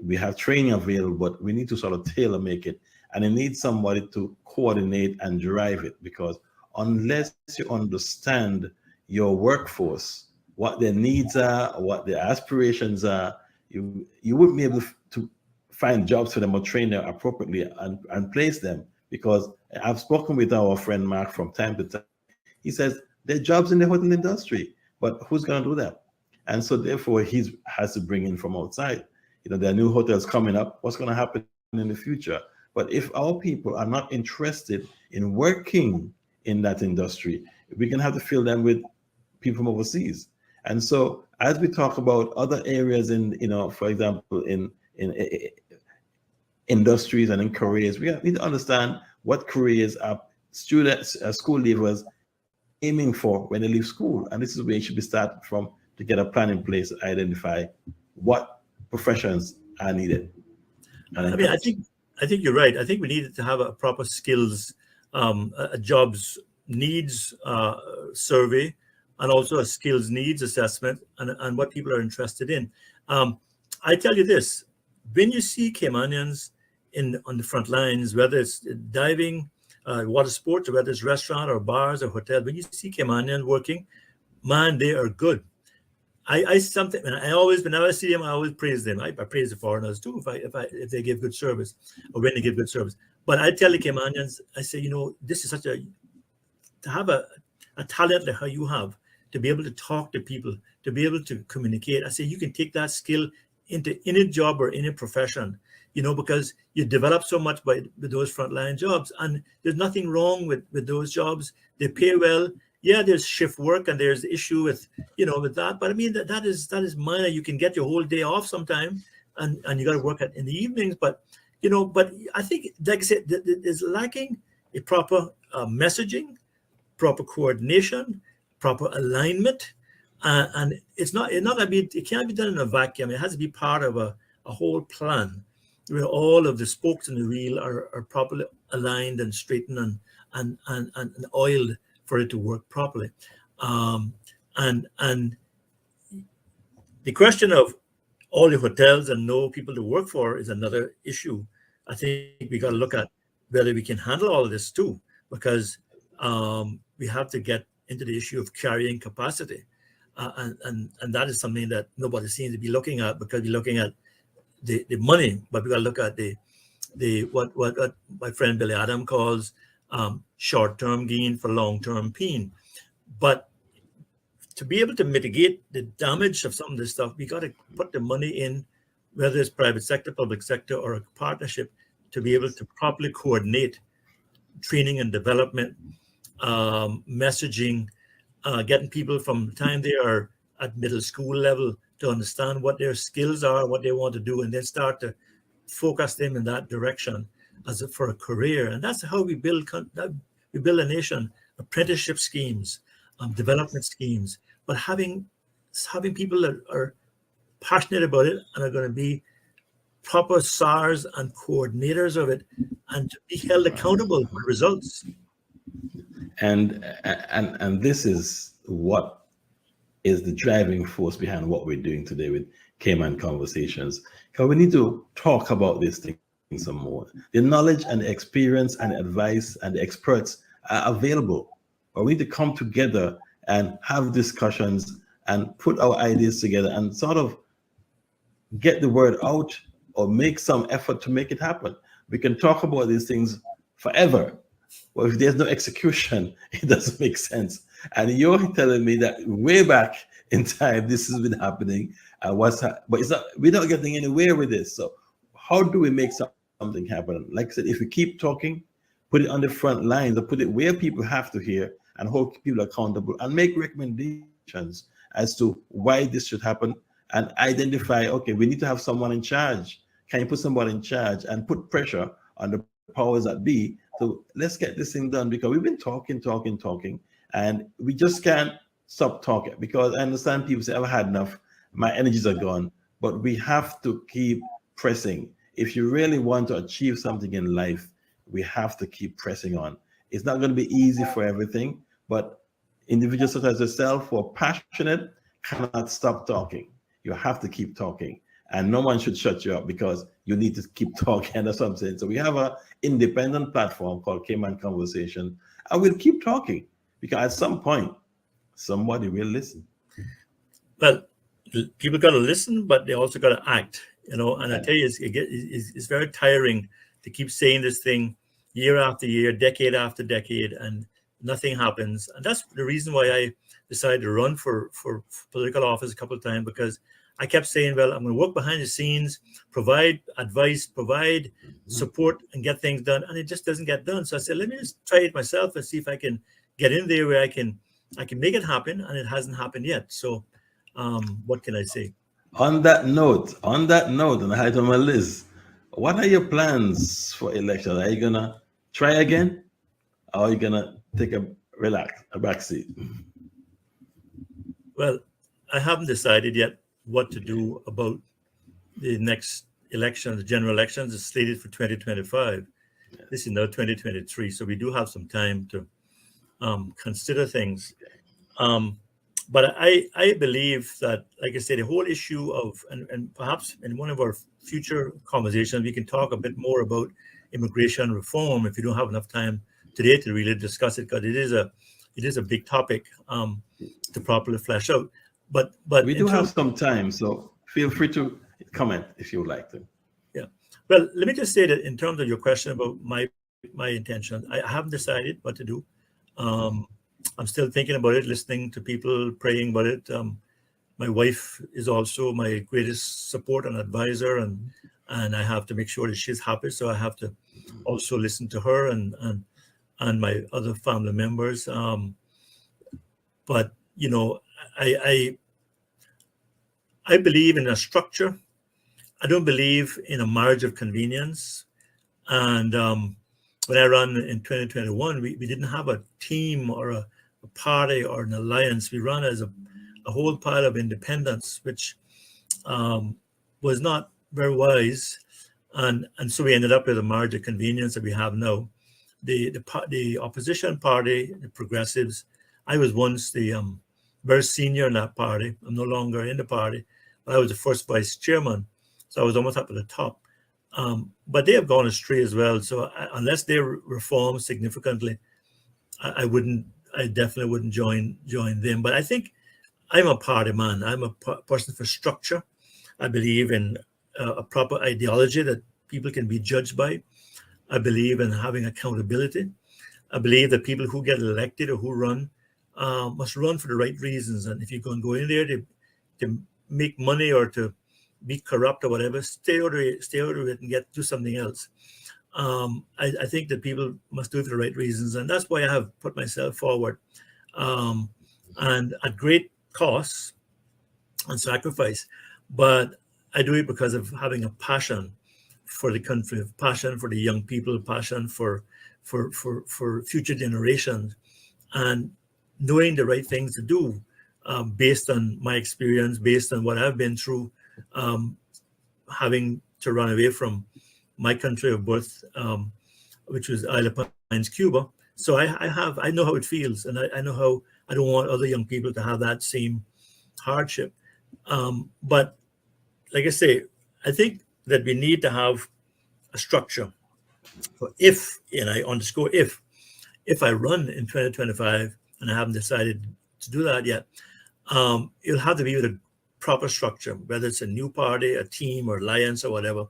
We have training available, but we need to sort of tailor make it, and it needs somebody to coordinate and drive it, because unless you understand your workforce, what their needs are, what their aspirations are, you wouldn't be able to find jobs for them or train them appropriately and place them. Because I've spoken with our friend Mark from time to time. He says there are jobs in the hotel industry, but who's going to do that? And so therefore he has to bring in from outside. There are new hotels coming up. What's going to happen in the future? But if our people are not interested in working in that industry, we're going to have to fill them with people from overseas. And so as we talk about other areas for example, in industries and in careers, we need to understand what careers are students, school leavers aiming for when they leave school. And this is where you should be starting from, to get a plan in place to identify what professions are needed. I think you're right. I think we needed to have a proper skills, a jobs needs survey, and also a skills needs assessment and what people are interested in. I tell you this, when you see Caymanians on the front lines, whether it's diving, water sports, or whether it's restaurant or bars or hotel, when you see Caymanians working, man, they are good. I something, and I always, whenever I see them, I always praise them. I praise the foreigners too if they give good service or when they give good service. But I tell the Caymanians, I say, this is to have a talent like how you have, to be able to talk to people, to be able to communicate. I say you can take that skill into any job or any profession, because you develop so much with those frontline jobs, and there's nothing wrong with those jobs. They pay well. Yeah, there's shift work and there's the issue with that, but I mean that is minor. You can get your whole day off sometime, and you got to work in the evenings. But but I think, like I said, there's lacking a proper messaging, proper coordination, proper alignment, and it can't be done in a vacuum. It has to be part of a whole plan where all of the spokes in the wheel are properly aligned and straightened and oiled for it to work properly. And the question of all the hotels and no people to work for is another issue. I think we got to look at whether we can handle all of this too, because we have to get into the issue of carrying capacity. And that is something that nobody seems to be looking at, because we're looking at the money, but we got to look at the what my friend Billy Adam calls short-term gain for long-term pain. But to be able to mitigate the damage of some of this stuff, we got to put the money in, whether it's private sector, public sector, or a partnership, to be able to properly coordinate training and development, messaging, getting people from the time they are at middle school level to understand what their skills are, what they want to do, and then start to focus them in that direction for a career. And that's how we build a nation. Apprenticeship schemes, development schemes, but having people that are passionate about it and are going to be proper SARs and coordinators of it, and to be held accountable for results. And this is what is the driving force behind what we're doing today with Cayman Conversations. Because we need to talk about this thing some more. The knowledge and the experience and the advice and the experts are available. But we need to come together and have discussions and put our ideas together and sort of get the word out, or make some effort to make it happen. We can talk about these things forever, but if there's no execution, it doesn't make sense. And you're telling me that way back in time, this has been happening, but it's not. We're not getting anywhere with this. So how do we make something happen? Like I said, if we keep talking, put it on the front lines, or put it where people have to hear, and hold people accountable, and make recommendations as to why this should happen, and identify, okay, we need to have someone in charge. Can you put someone in charge and put pressure on the powers that be? So let's get this thing done, because we've been talking, and we just can't stop talking, because I understand people say, I've had enough, my energies are gone, but we have to keep pressing. If you really want to achieve something in life, we have to keep pressing on. It's not going to be easy for everything, but individuals such as yourself who are passionate cannot stop talking. You have to keep talking, and no one should shut you up, because you need to keep talking. That's what I'm saying. So we have an independent platform called Cayman Conversation, and we'll keep talking, because at some point, somebody will listen. Well, people got to listen, but they also got to act, And I tell you, it's very tiring to keep saying this thing year after year, decade after decade, and nothing happens. And that's the reason why I decided to run for political office a couple of times, because I kept saying, well, I'm going to work behind the scenes, provide advice, provide support, and get things done. And it just doesn't get done. So I said, let me just try it myself and see if I can get in there where I can make it happen. And it hasn't happened yet. So what can I say? On that note, and I had on my list, what are your plans for election? Are you gonna try again, or are you gonna take a back seat? Well, I haven't decided yet what to do about the next election. The general elections is slated for 2025. Yes. This is now 2023, so we do have some time to consider things. But I believe that, like I said, the whole issue of, and perhaps in one of our future conversations, we can talk a bit more about immigration reform if you don't have enough time today to really discuss it, because it is a big topic to properly flesh out. But We in do have terms, some time, so feel free to comment if you would like to. yeah. Well, let me just say that in terms of your question about my intention, I haven't decided what to do. I'm still thinking about it, listening to people, praying about it. My wife is also my greatest support and advisor, and I have to make sure that she's happy. So I have to also listen to her and my other family members. But you know, I I believe in a structure. I don't believe in a marriage of convenience. And when I ran in 2021, we didn't have a team or a party or an alliance. We ran as a whole pile of independents, which was not very wise. And so we ended up with a marriage of convenience that we have now. The opposition party, the Progressives, I was once the very senior in that party. I'm no longer in the party, but I was the first vice chairman. So I was almost up at the top. But they have gone astray as well. So unless they reform significantly, I definitely wouldn't join them. But I think I'm a party man. I'm a person for structure. I believe in a proper ideology that people can be judged by. I believe in having accountability. I believe that people who get elected or who run must run for the right reasons. And if you're going to go in there to make money or to be corrupt or whatever, stay out of it and do something else. I think that people must do it for the right reasons. And that's why I have put myself forward. And at great cost and sacrifice. But I do it because of having a passion for the country, passion for the young people, passion for future generations, and knowing the right things to do based on my experience, based on what I've been through, having to run away from my country of birth, which was Isle of Pines, Cuba. So I know how it feels, and I know how I don't want other young people to have that same hardship. But like I say, I think that we need to have a structure. So and I underscore if I run in 2025, and I haven't decided to do that yet, it'll have to be with a proper structure, whether it's a new party, a team, or alliance, or whatever,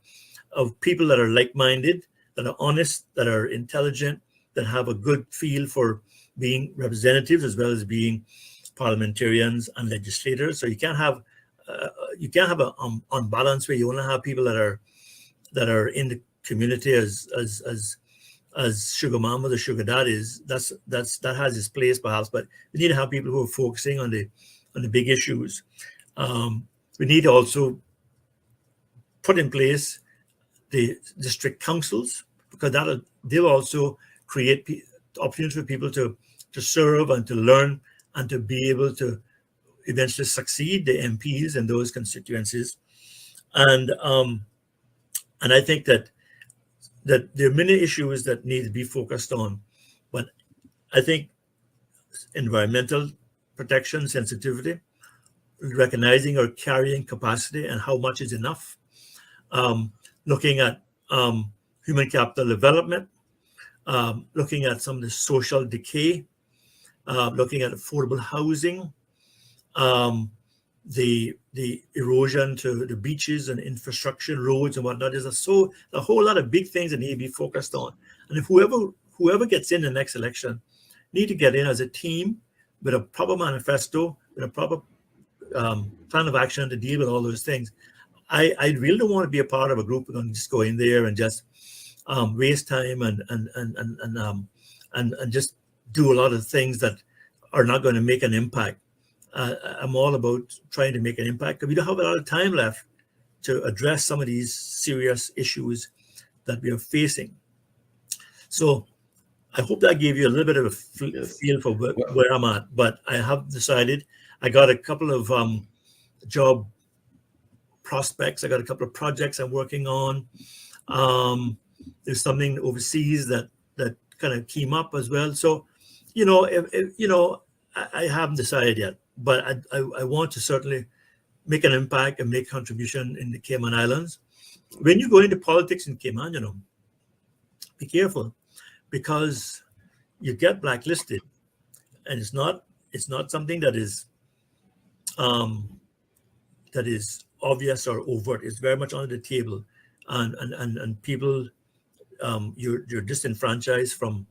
of people that are like-minded, that are honest, that are intelligent, that have a good feel for being representatives as well as being parliamentarians and legislators. So you can't have an unbalance where you want to have people that are in the community as sugar mamas or sugar daddies. That has its place perhaps, but we need to have people who are focusing on the big issues. We need to also put in place the district councils, because they'll also create opportunities for people to serve and to learn and to be able to eventually succeed the MPs in those constituencies. And I think that there are many issues that need to be focused on, but I think environmental protection, sensitivity, recognizing our carrying capacity and how much is enough, looking at human capital development, looking at some of the social decay, looking at affordable housing, the erosion to the beaches and infrastructure, roads and whatnot. There's a whole lot of big things that need to be focused on. And if whoever gets in the next election need to get in as a team with a proper manifesto, with a proper plan of action to deal with all those things. I really don't want to be a part of a group who's going to just go in there and just waste time and just do a lot of things that are not going to make an impact. I'm all about trying to make an impact, because we don't have a lot of time left to address some of these serious issues that we are facing. So I hope that gave you a little bit of a feel for where I'm at. But I have decided, I got a couple of job prospects. I got a couple of projects I'm working on. There's something overseas that kind of came up as well. So, if I haven't decided yet. but I want to certainly make an impact and make contribution in the Cayman Islands. When you go into politics in Cayman, be careful, because you get blacklisted, and it's not something um, that is obvious or overt. It's very much under the table, and people, you're disenfranchised from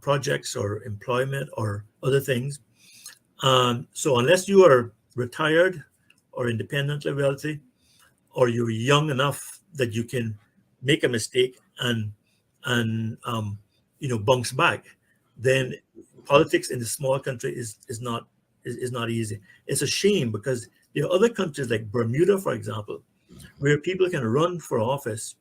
projects or employment or other things. So unless you are retired or independently wealthy, or you're young enough that you can make a mistake and bounce back, then politics in a small country is not easy. It's a shame, because there are other countries like Bermuda, for example, where people can run for office,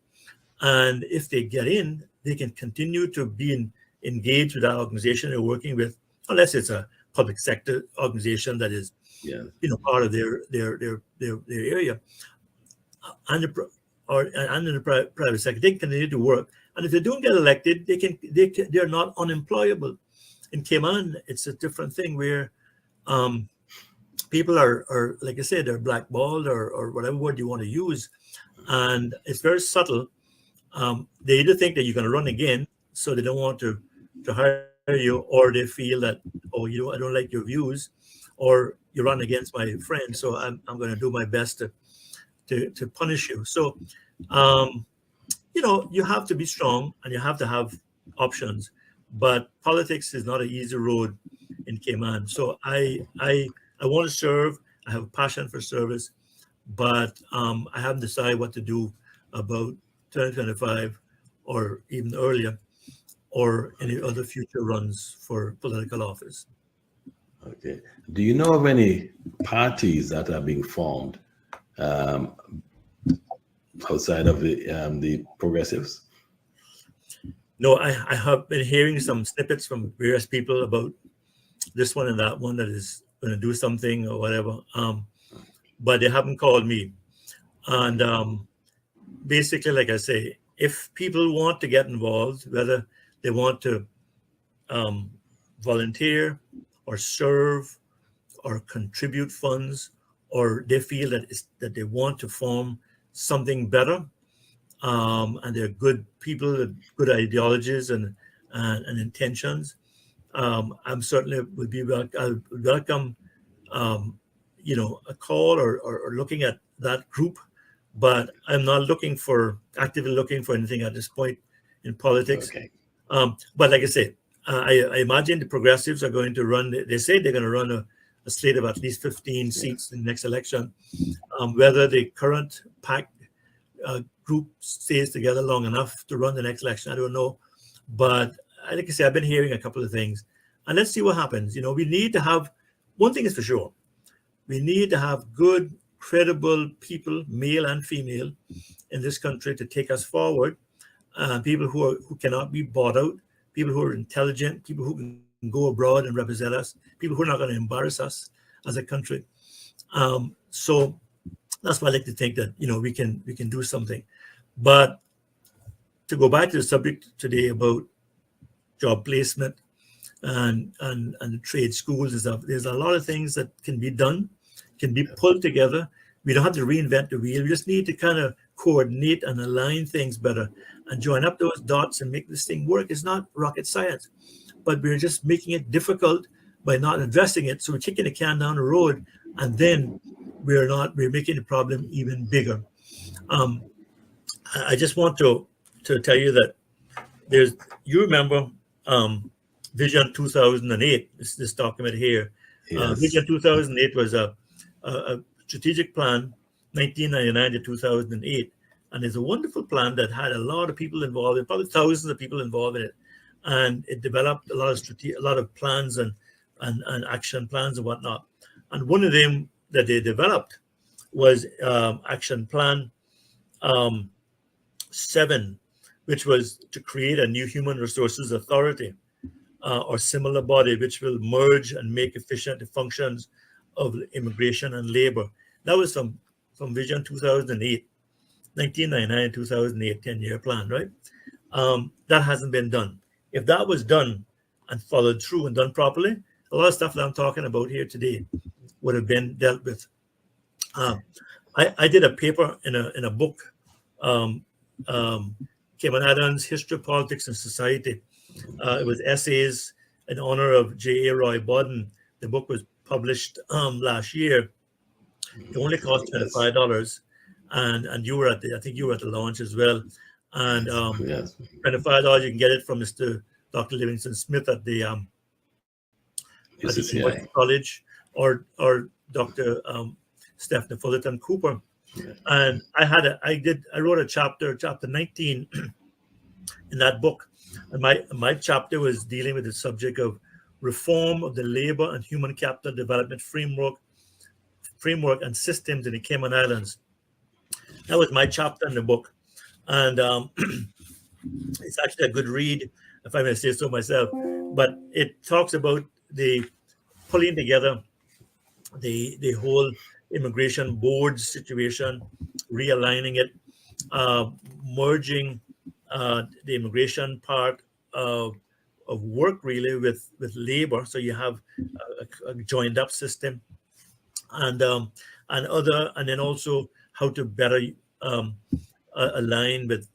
and if they get in, they can continue to be engaged with that organization they're working with, unless it's a public sector organization that is Yeah. part of their area, and in the private sector. They can continue to work, and if they don't get elected, they're not unemployable. In Cayman, it's a different thing, where people are, like I said, they're blackballed, or whatever word you want to use, and it's very subtle. They either think that you're going to run again, so they don't want to hire you, or they feel that, oh, I don't like your views, or you run against my friend, so I'm going to do my best to punish you. So, you have to be strong, and you have to have options, but politics is not an easy road in Cayman. So I want to serve. I have a passion for service, but I haven't decided what to do about 2025, or even earlier, or any other future runs for political office. Okay. Do you know of any parties that are being formed um, outside of the progressives? No, I have been hearing some snippets from various people about this one and that one that is going to do something or whatever, but they haven't called me. And basically, like I say, if people want to get involved, whether they want to volunteer or serve or contribute funds, or they feel that they want to form something better, and they're good people with good ideologies and intentions, I'm certainly I would welcome a call, or looking at that group, but I'm not actively looking for anything at this point in politics. Okay. But like I say, I imagine the progressives are going to run. They say they're going to run a slate of at least 15 seats in the next election. Whether the current PAC group stays together long enough to run the next election, I don't know. But like I say, I've been hearing a couple of things, and let's see what happens. We need to have, one thing is for sure, we need to have good, credible people, male and female, in this country to take us forward. People who cannot be bought out, people who are intelligent, people who can go abroad and represent us, people who are not going to embarrass us as a country. So that's why I like to think that we can do something. But to go back to the subject today about job placement and trade schools and stuff, there's a lot of things that can be done, can be pulled together. We don't have to reinvent the wheel. We just need to kind of coordinate and align things better and join up those dots and make this thing work. It's not rocket science, but we're just making it difficult by not addressing it. So we're kicking the can down the road, and then we're making the problem even bigger. I just want to tell you that you remember Vision 2008, this document here. Yes. Vision 2008 was a strategic plan, 1999 to 2008. And it's a wonderful plan that had a lot of people involved, probably thousands of people involved in it. And it developed a lot of plans and action plans and whatnot. And one of them that they developed was Action Plan 7, which was to create a new human resources authority or similar body, which will merge and make efficient the functions of immigration and labor. That was from Vision 2008, 1999, 2008, 10-year plan, right? That hasn't been done. If that was done and followed through and done properly, a lot of stuff that I'm talking about here today would have been dealt with. I did a paper in a book, Cayman Islands History, Politics, and Society. It was essays in honor of J.A. Roy Bodden. The book was published last year. It only cost $25, and you were at I think you were at the launch as well. And $25, you can get it from Dr. Livingston Smith at the College, or Dr. Stephanie Fullerton Cooper. Yeah. And I wrote a chapter 19 in that book. And my chapter was dealing with the subject of reform of the labor and human capital development framework and systems in the Cayman Islands. That was my chapter in the book. And it's actually a good read, if I may say so myself. But it talks about the pulling together the whole immigration board situation, realigning it, merging the immigration part of work really with labor, so you have a joined up system, and then also how to better align with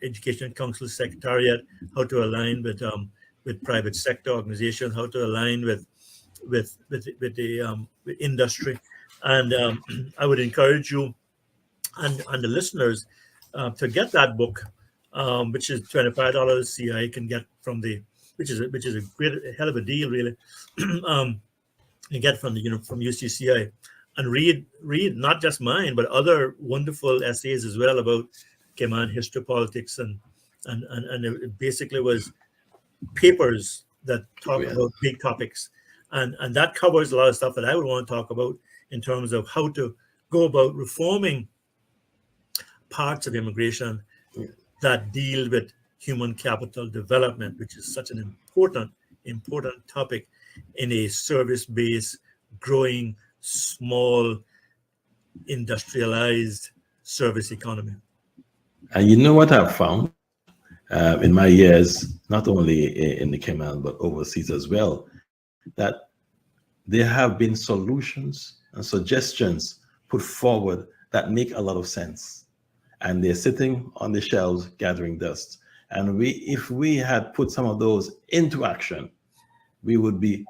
Education Council Secretariat, how to align with private sector organizations, how to align with industry, and I would encourage you and the listeners to get that book, which is $25. CI can get from which is a hell of a deal really. You get from from UCCI, and read not just mine but other wonderful essays as well about Cayman history, politics, and it basically was papers that talk about big topics, and that covers a lot of stuff that I would want to talk about in terms of how to go about reforming parts of immigration that deal with human capital development, which is such an important topic in a service-based, growing, small, industrialized service economy. And you know what I've found in my years, not only in the Cayman, but overseas as well, that there have been solutions and suggestions put forward that make a lot of sense. And they're sitting on the shelves gathering dust. And if we had put some of those into action, we would be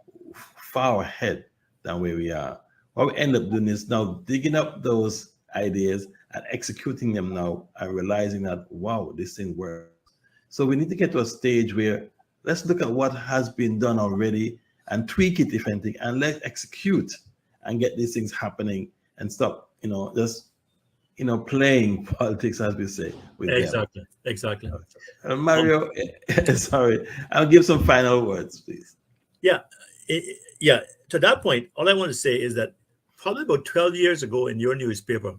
far ahead than where we are. What we end up doing is now digging up those ideas and executing them now and realizing that, wow, this thing works. So we need to get to a stage where let's look at what has been done already and tweak it, if anything, and let's execute and get these things happening and stop, just playing politics, as we say. With Exactly. Mario, sorry, I'll give some final words, please. Yeah. To that point, all I want to say is that probably about 12 years ago in your newspaper,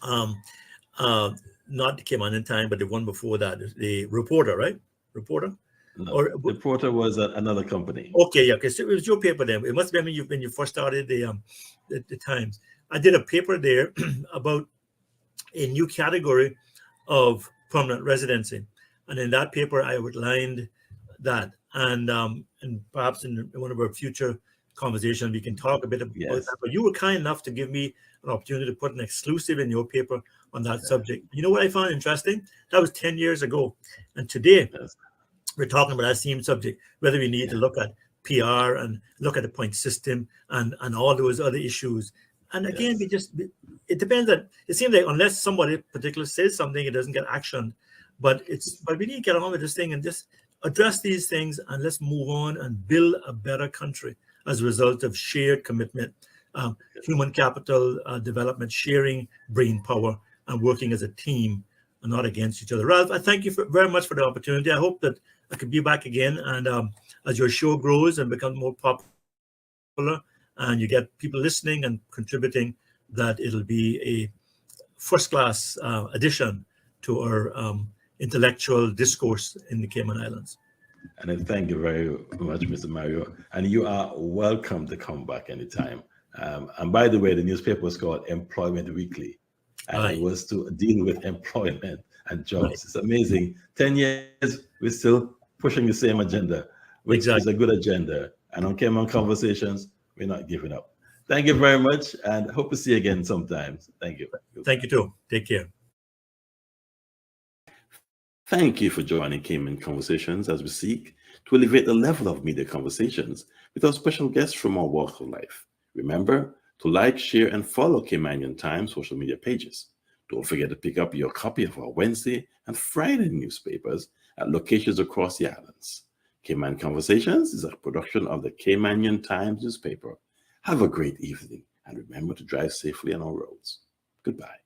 not the Cayman in Time, but the one before that, the Reporter, right? Reporter? No, Reporter was another company. Okay, yeah, because it was your paper then. It must have been when you first started the Times. I did a paper there about a new category of permanent residency, and in that paper I outlined that, and perhaps in one of our future conversations we can talk a bit about that. But you were kind enough to give me an opportunity to put an exclusive in your paper on that subject. You know what I found interesting? That was 10 years ago, and today we're talking about that same subject, whether we need to look at PR and look at the point system and all those other issues. And again, it depends on, it seems like unless somebody particular says something, it doesn't get action. But we need to get on with this thing and just address these things, and let's move on and build a better country as a result of shared commitment, human capital development, sharing brain power, and working as a team and not against each other. Ralph, I thank you very much for the opportunity. I hope that I could be back again, and as your show grows and becomes more popular, and you get people listening and contributing, that it'll be a first-class addition to our intellectual discourse in the Cayman Islands. And I thank you very much, Mr. Mario. And you are welcome to come back anytime. And by the way, the newspaper was called Employment Weekly, and it was to deal with employment and jobs. It's amazing. 10 years, we're still pushing the same agenda, which is a good agenda. And on Cayman Conversations, we're not giving up. Thank you very much, and hope to see you again sometime. Thank you. Thank you too. Take care. Thank you for joining Cayman Conversations as we seek to elevate the level of media conversations with our special guests from our walk of life. Remember to like, share, and follow Caymanian Times social media pages. Don't forget to pick up your copy of our Wednesday and Friday newspapers at locations across the islands. Cayman Conversations is a production of the Caymanian Times newspaper. Have a great evening, and remember to drive safely on our roads. Goodbye.